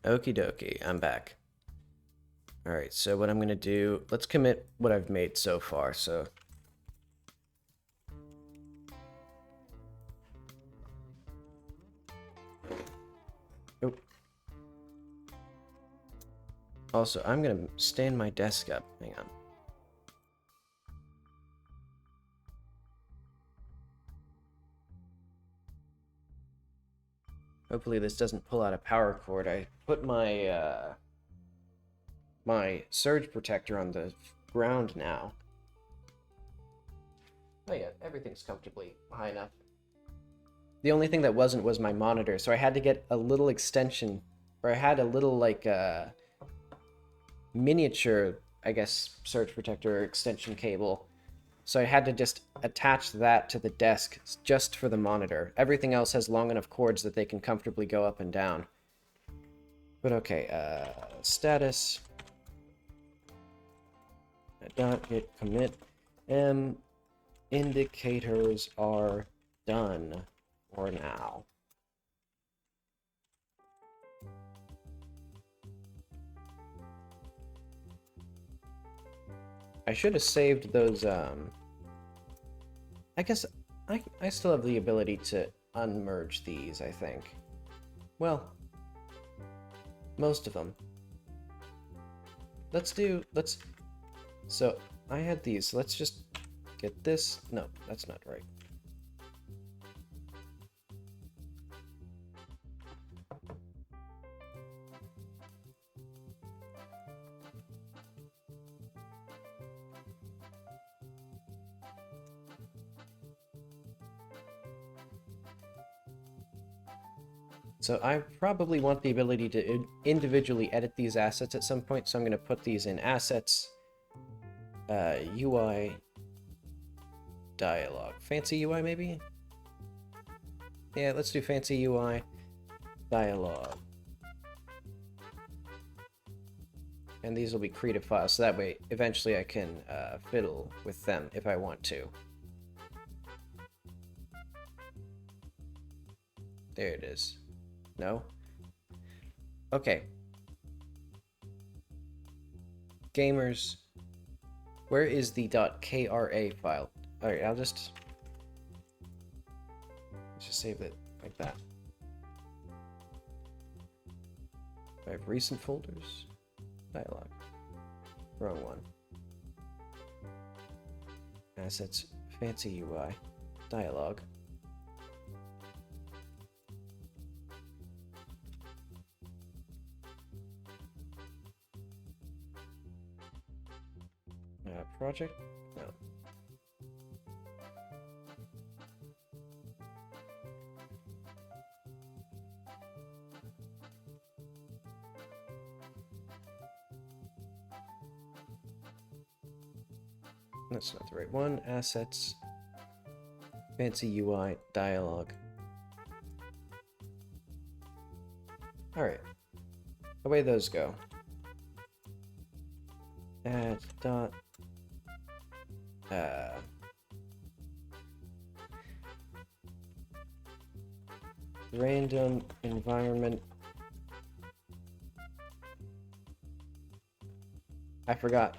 Okie dokie, I'm back. Alright, so what I'm going to do, let's commit what I've made so far, so... Oh. Also, I'm going to stand my desk up. Hang on. Hopefully this doesn't pull out a power cord. I put my, my surge protector on the ground now. Oh yeah, everything's comfortably high enough. The only thing that wasn't was my monitor, so I had to get a little extension, or I had a little, like, miniature, I guess, surge protector extension cable. So I had to just attach that to the desk just for the monitor. Everything else has long enough cords that they can comfortably go up and down. But okay, status. Dot git commit. Indicators are done for now. I should have saved those, I guess I still have the ability to unmerge these, I think. Well, most of them. So, I had these, so let's just get this. No, that's not right. So I probably want the ability to individually edit these assets at some point, so I'm going to put these in assets, UI, dialogue. Fancy UI, maybe? Yeah, let's do fancy UI, dialogue. And these will be creative files, so that way eventually I can fiddle with them if I want to. There it is. No? Okay. Gamers. Where is the .kra file? Alright, let's just save it like that. I have recent folders. Dialogue. Wrong one. Assets. Fancy UI. Dialogue. Project? No. That's not the right one. Assets. Fancy UI. Dialogue. Alright. Away those go. Add dot. Random environment. I forgot.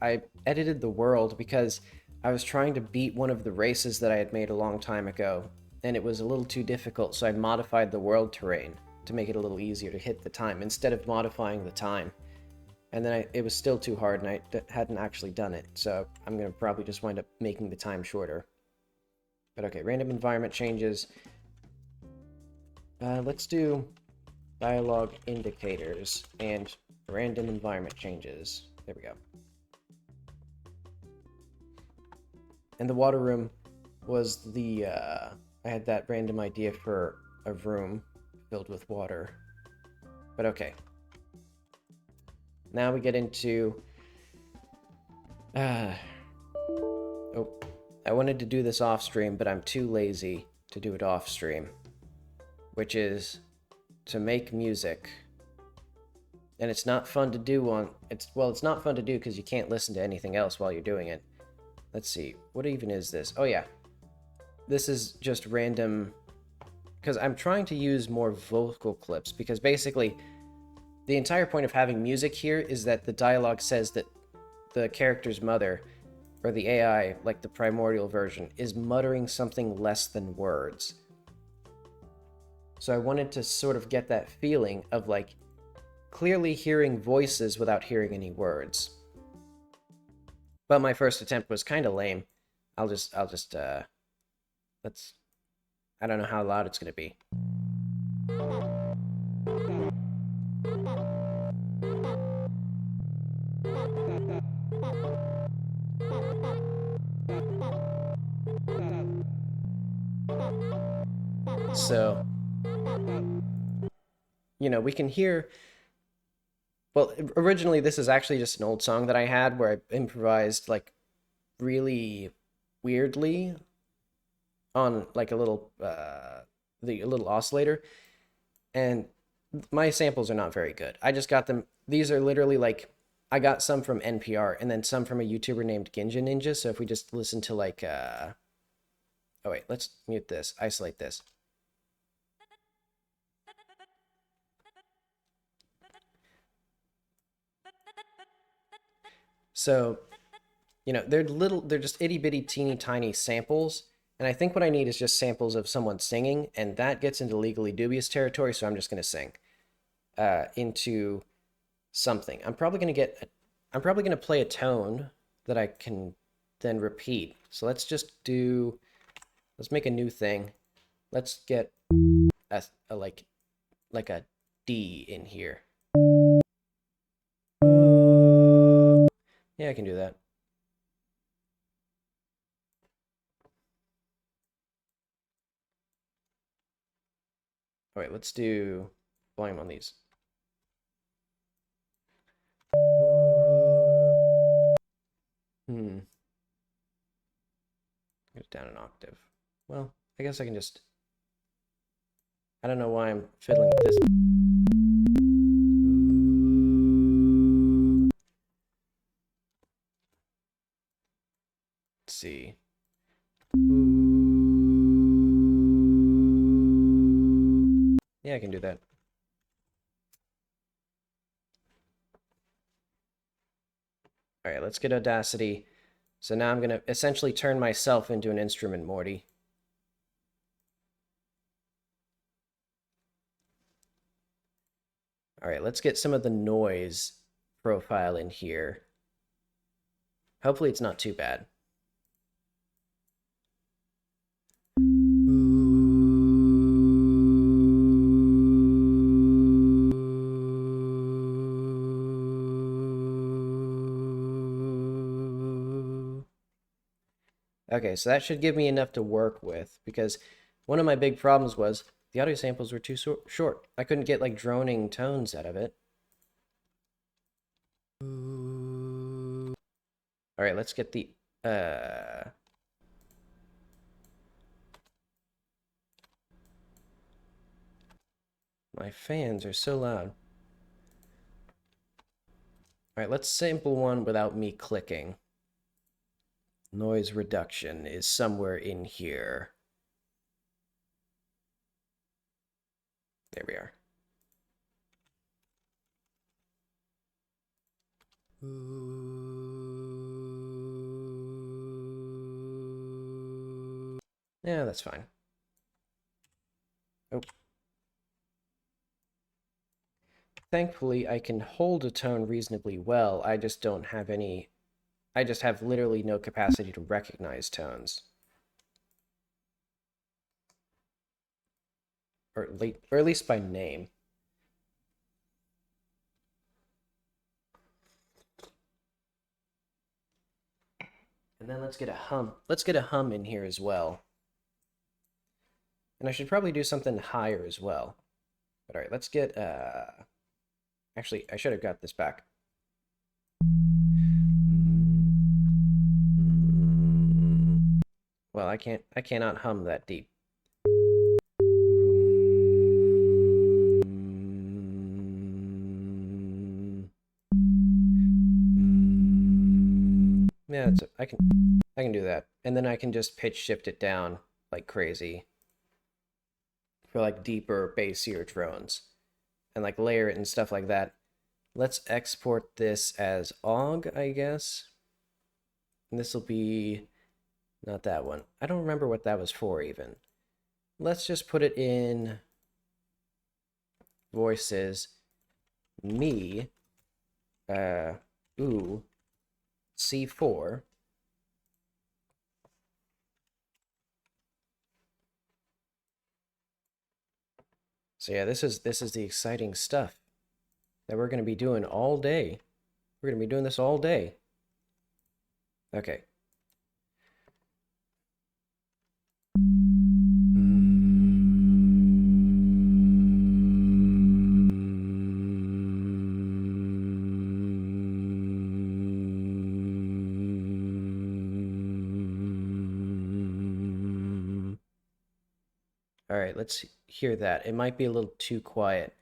I edited the world because I was trying to beat one of the races that I had made a long time ago, and it was a little too difficult, so I modified the world terrain to make it a little easier to hit the time, instead of modifying the time. And then it was still too hard, and I hadn't actually done it, so I'm going to probably just wind up making the time shorter. But okay, random environment changes. Let's do dialogue indicators and random environment changes. There we go. And the water room was the, I had that random idea for a room filled with water. But okay. Now we get into... oh, I wanted to do this off stream, but I'm too lazy to do it off stream. Which is to make music. And it's not fun to do it's not fun to do because you can't listen to anything else while you're doing it. Let's see, what even is this? Oh yeah. This is just random... Because I'm trying to use more vocal clips, because basically the entire point of having music here is that the dialogue says that the character's mother, or the AI, like the primordial version, is muttering something less than words. So I wanted to sort of get that feeling of like clearly hearing voices without hearing any words. But my first attempt was kind of lame. Let's, I don't know how loud it's going to be. So, you know, we can hear... Well, originally this is actually just an old song that I had where I improvised, like, really weirdly on, like, a little oscillator. And my samples are not very good. I just got them... These are literally, like... I got some from NPR and then some from a YouTuber named Ginja Ninja. So if we just listen to, like, oh, wait, let's mute this. Isolate this. So, you know, they're just itty bitty teeny tiny samples. And I think what I need is just samples of someone singing, and that gets into legally dubious territory, so I'm just going to sing into something. I'm probably going to play a tone that I can then repeat. So let's make a new thing. Let's get a like a D in here. Yeah, I can do that. All right, let's do volume on these. Get it down an octave. Well, I guess I can just... I don't know why I'm fiddling with this. Let's see. Yeah, I can do that. All right, let's get Audacity. So now I'm going to essentially turn myself into an instrument, Morty. All right, let's get some of the noise profile in here. Hopefully it's not too bad. Okay, so that should give me enough to work with, because one of my big problems was the audio samples were too short. I couldn't get, like, droning tones out of it. All right, let's get the... My fans are so loud. All right, let's sample one without me clicking. Noise reduction is somewhere in here. There we are. Yeah, that's fine. Oh. Thankfully, I can hold a tone reasonably well. I just don't have any... I just have literally no capacity to recognize tones. Or at least by name. And then let's get a hum. Let's get a hum in here as well. And I should probably do something higher as well. But all right, let's get... Actually, I should have got this back. Well, I cannot hum that deep. Yeah, I can do that. And then I can just pitch shift it down like crazy for like deeper, bassier drones. and like layer it and stuff like that. Let's export this as OGG, I guess. And this will be not that one. I don't remember what that was for even. Let's just put it in voices me ooh C4. So yeah, this is the exciting stuff that we're going to be doing all day. We're going to be doing this all day. Okay. All right, let's hear that. It might be a little too quiet.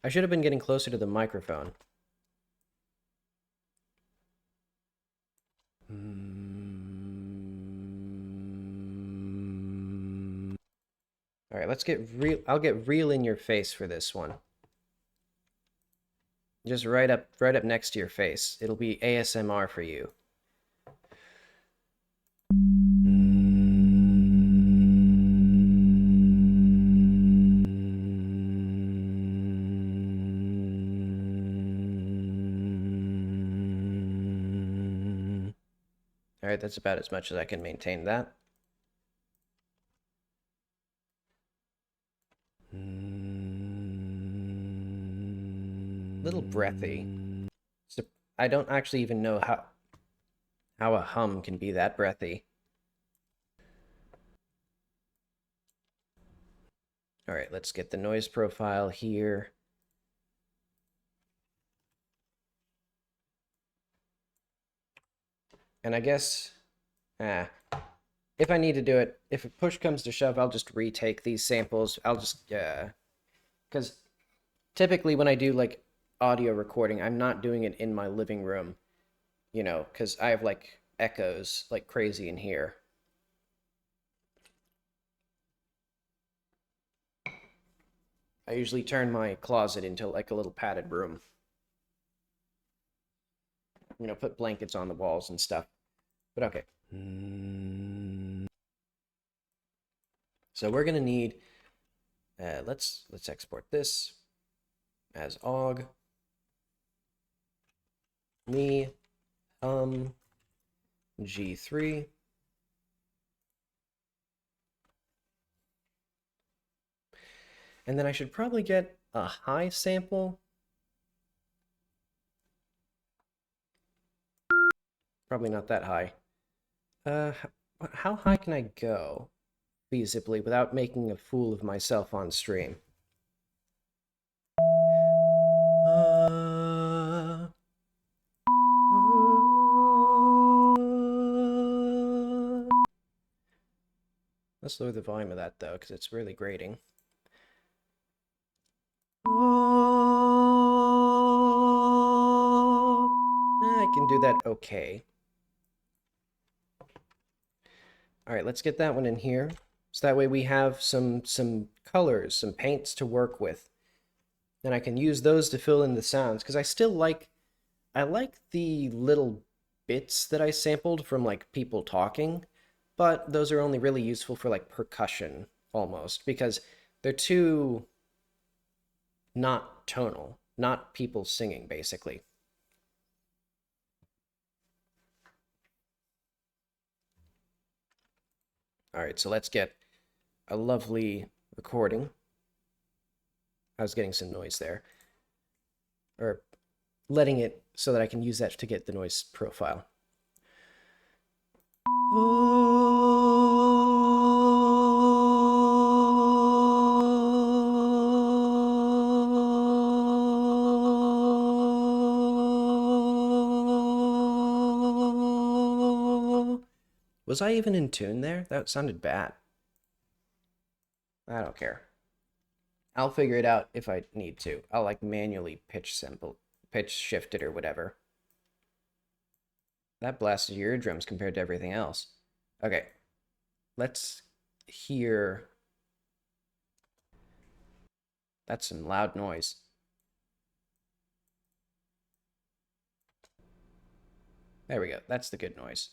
I should have been getting closer to the microphone. All right, let's get real. I'll get real in your face for this one. Just right up next to your face. It'll be ASMR for you. All right, that's about as much as I can maintain that. Little breathy. So I don't actually even know how a hum can be that breathy. All right, let's get the noise profile here. And I guess, if I need to do it, if a push comes to shove, I'll just retake these samples. I'll just, because typically when I do like audio recording, I'm not doing it in my living room, you know, because I have like echoes like crazy in here. I usually turn my closet into like a little padded room. You know, put blankets on the walls and stuff. But okay. So we're gonna need. Let's export this as OGG. Me, G3. And then I should probably get a high sample. Probably not that high. How high can I go feasibly without making a fool of myself on stream? Let's lower the volume of that though, because it's really grating. I can do that okay. All right, let's get that one in here. So that way we have some colors, some paints to work with. And I can use those to fill in the sounds, because I like the little bits that I sampled from like people talking, but those are only really useful for like percussion almost, because they're too not tonal, not people singing basically. All right, so let's get a lovely recording. I was getting some noise there. Or letting it so that I can use that to get the noise profile. Was I even in tune there? That sounded bad. I don't care. I'll figure it out if I need to. I'll like manually pitch shift it or whatever. That blasted your eardrums compared to everything else. Okay. Let's hear. That's some loud noise. There we go. That's the good noise.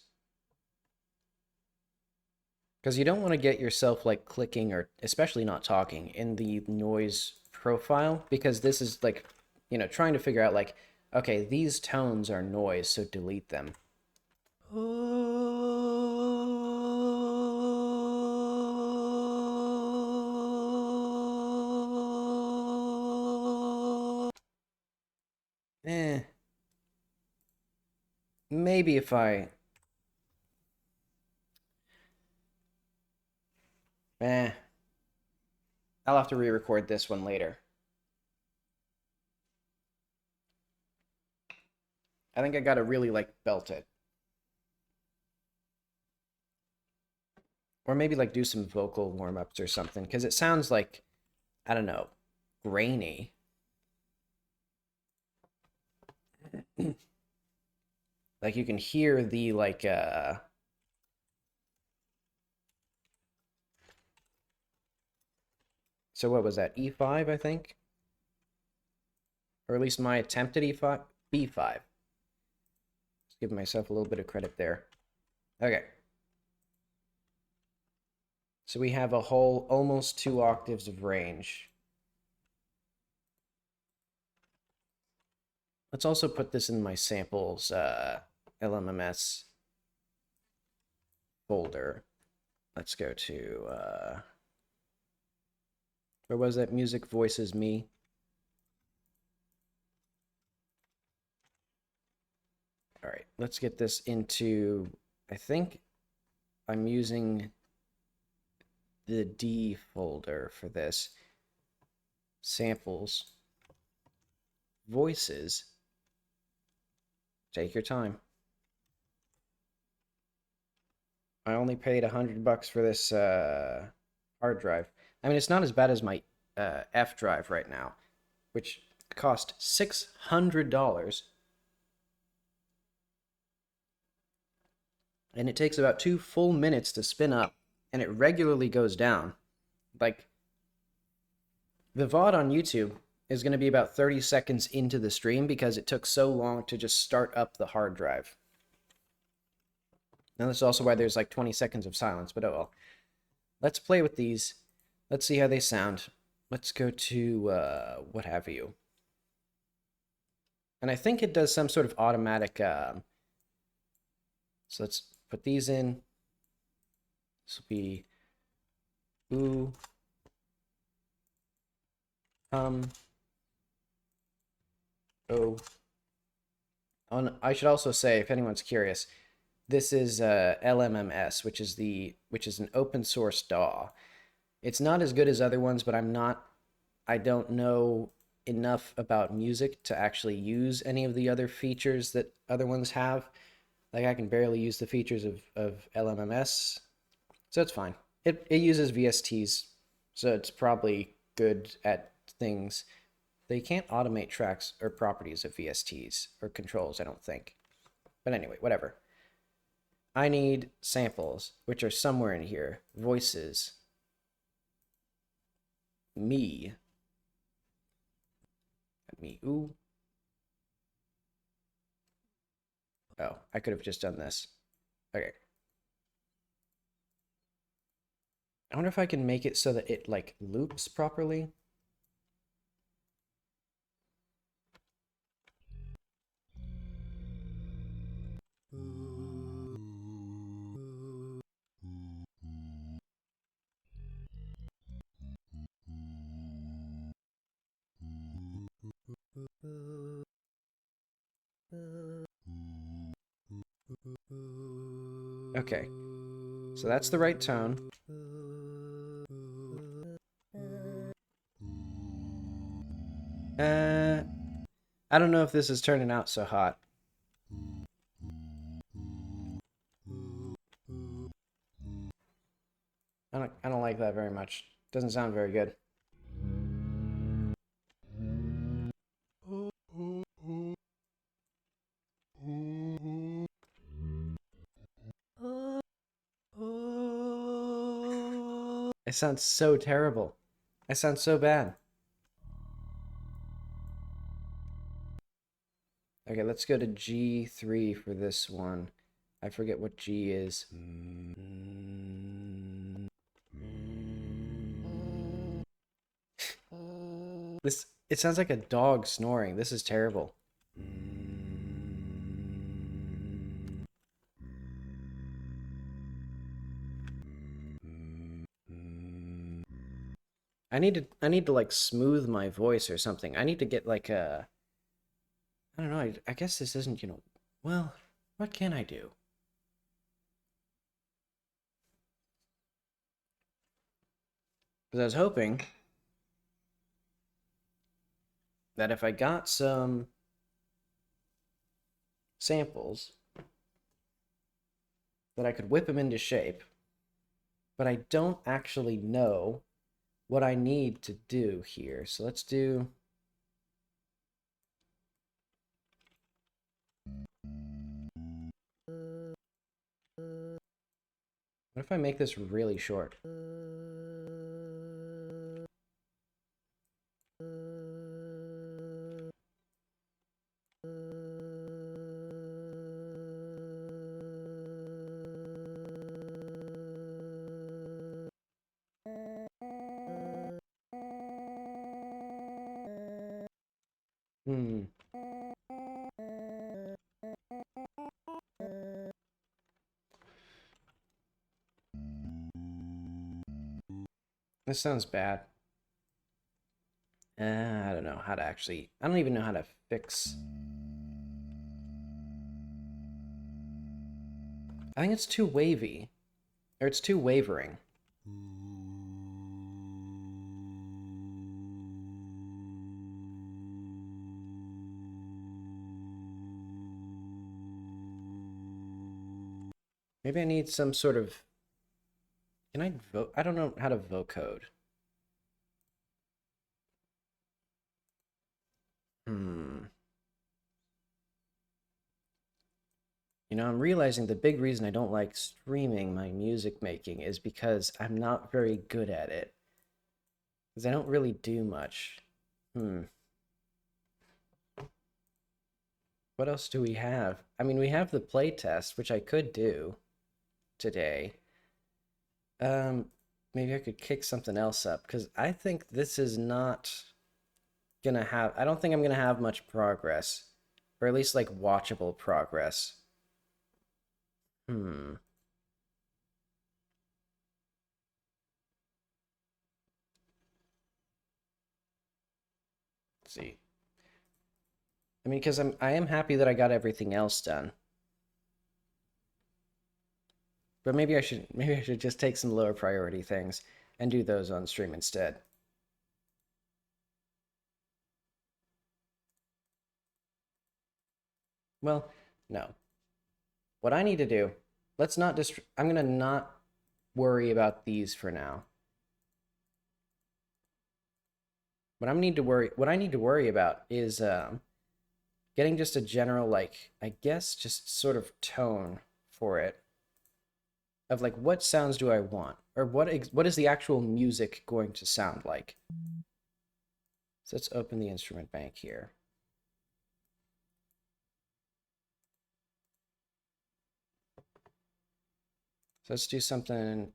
Because you don't want to get yourself like clicking or especially not talking in the noise profile, because this is like, you know, trying to figure out like, okay, these tones are noise, so delete them. Maybe if eh, I'll have to re-record this one later. I think I gotta really like belt it. Or maybe like do some vocal warm-ups or something, because it sounds like, I don't know, grainy. Like you can hear the like so what was that? E5, I think? Or at least my attempt at E5, B5. Just giving myself a little bit of credit there. Okay. So we have a whole almost 2 octaves of range. Let's also put this in my samples LMMS folder. Let's go to where was that? Music Voices Me. All right, let's get this into, I think I'm using the D folder for this. Samples, voices. Take your time. I only paid $100 for this hard drive. I mean, it's not as bad as my F drive right now, which cost $600. And it takes about 2 full minutes to spin up, and it regularly goes down. Like, the VOD on YouTube is going to be about 30 seconds into the stream because it took so long to just start up the hard drive. And that's also why there's like 20 seconds of silence, but oh well. Let's play with these. Let's see how they sound. Let's go to what have you. And I think it does some sort of automatic... so let's put these in. This will be ooh, oh. I should also say, if anyone's curious, this is LMMS, which is an open source DAW. It's not as good as other ones, but I don't know enough about music to actually use any of the other features that other ones have. Like I can barely use the features of LMMS, so it's fine. It uses VSTs, so it's probably good at things. They can't automate tracks or properties of VSTs or controls, I don't think. But anyway, whatever. I need samples, which are somewhere in here. Voices. Me. Ooh. Oh, I could have just done this. Okay. I wonder if I can make it so that it like loops properly. Okay. So that's the right tone. I don't know if this is turning out so hot. I don't like that very much. Doesn't sound very good. It sounds so terrible. I sound so bad. Okay, let's go to G3 for this one. I forget what G is. It sounds like a dog snoring. This is terrible. I need to like smooth my voice or something. I need to get like a, I don't know, I guess this isn't, well, what can I do? Because I was hoping that if I got some samples, that I could whip them into shape, but I don't actually know what I need to do here. So let's do... What if I make this really short? Hmm. This sounds bad. I don't know how to actually... I don't even know how to fix... I think it's too wavy. Or it's too wavering. Maybe I need some sort of... Can I vote? I don't know how to vocode. I'm realizing the big reason I don't like streaming my music making is because I'm not very good at it. Because I don't really do much. What else do we have? I mean, we have the playtest, which I could do today. Maybe I could kick something else up, because I think this is not gonna have... I don't think I'm gonna have much progress. Or at least, like, watchable progress. Let's see. I mean, because I am happy that I got everything else done. But maybe I should just take some lower priority things and do those on stream instead. Well, no. What I need to do, let's not I'm gonna not worry about these for now. What I need to worry about is getting just a general, like, I guess just sort of tone for it. Of like, what sounds do I want? Or what is the actual music going to sound like? So let's open the instrument bank here. So let's do something.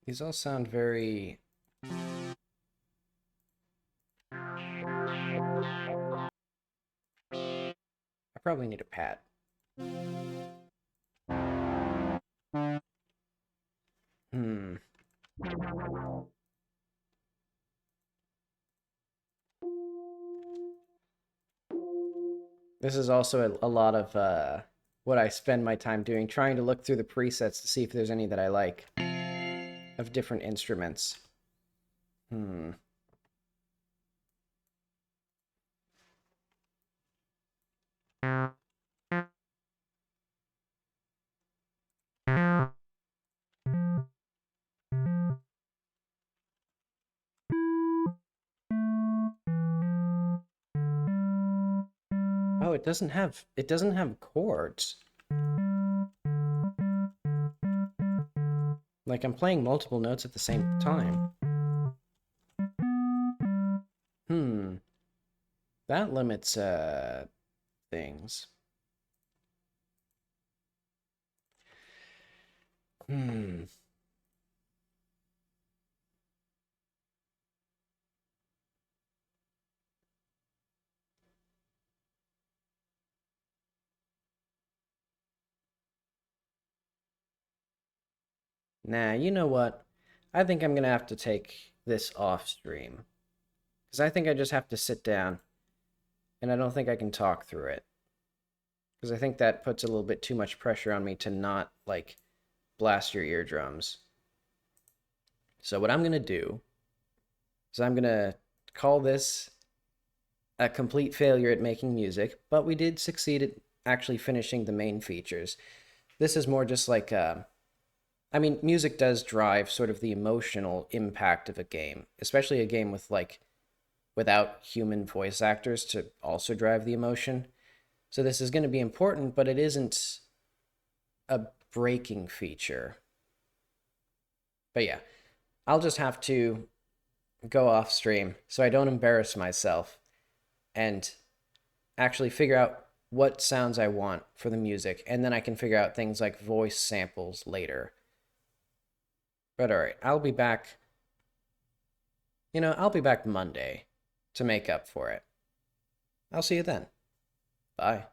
These all sound very... I probably need a pad. This is also a lot of what I spend my time doing, trying to look through the presets to see if there's any that I like of different instruments. Oh, it doesn't have chords. Like, I'm playing multiple notes at the same time. That limits things. Hmm. Nah, you know what? I think I'm gonna have to take this off stream. Because I think I just have to sit down, and I don't think I can talk through it. Because I think that puts a little bit too much pressure on me to not, like, blast your eardrums. So what I'm gonna do is I'm gonna call this a complete failure at making music, but we did succeed at actually finishing the main features. This is more just like I mean, music does drive sort of the emotional impact of a game, especially a game with like without human voice actors to also drive the emotion. So this is going to be important, but it isn't a breaking feature. But yeah, I'll just have to go off stream so I don't embarrass myself and actually figure out what sounds I want for the music, and then I can figure out things like voice samples later. But all right, I'll be back. I'll be back Monday to make up for it. I'll see you then. Bye.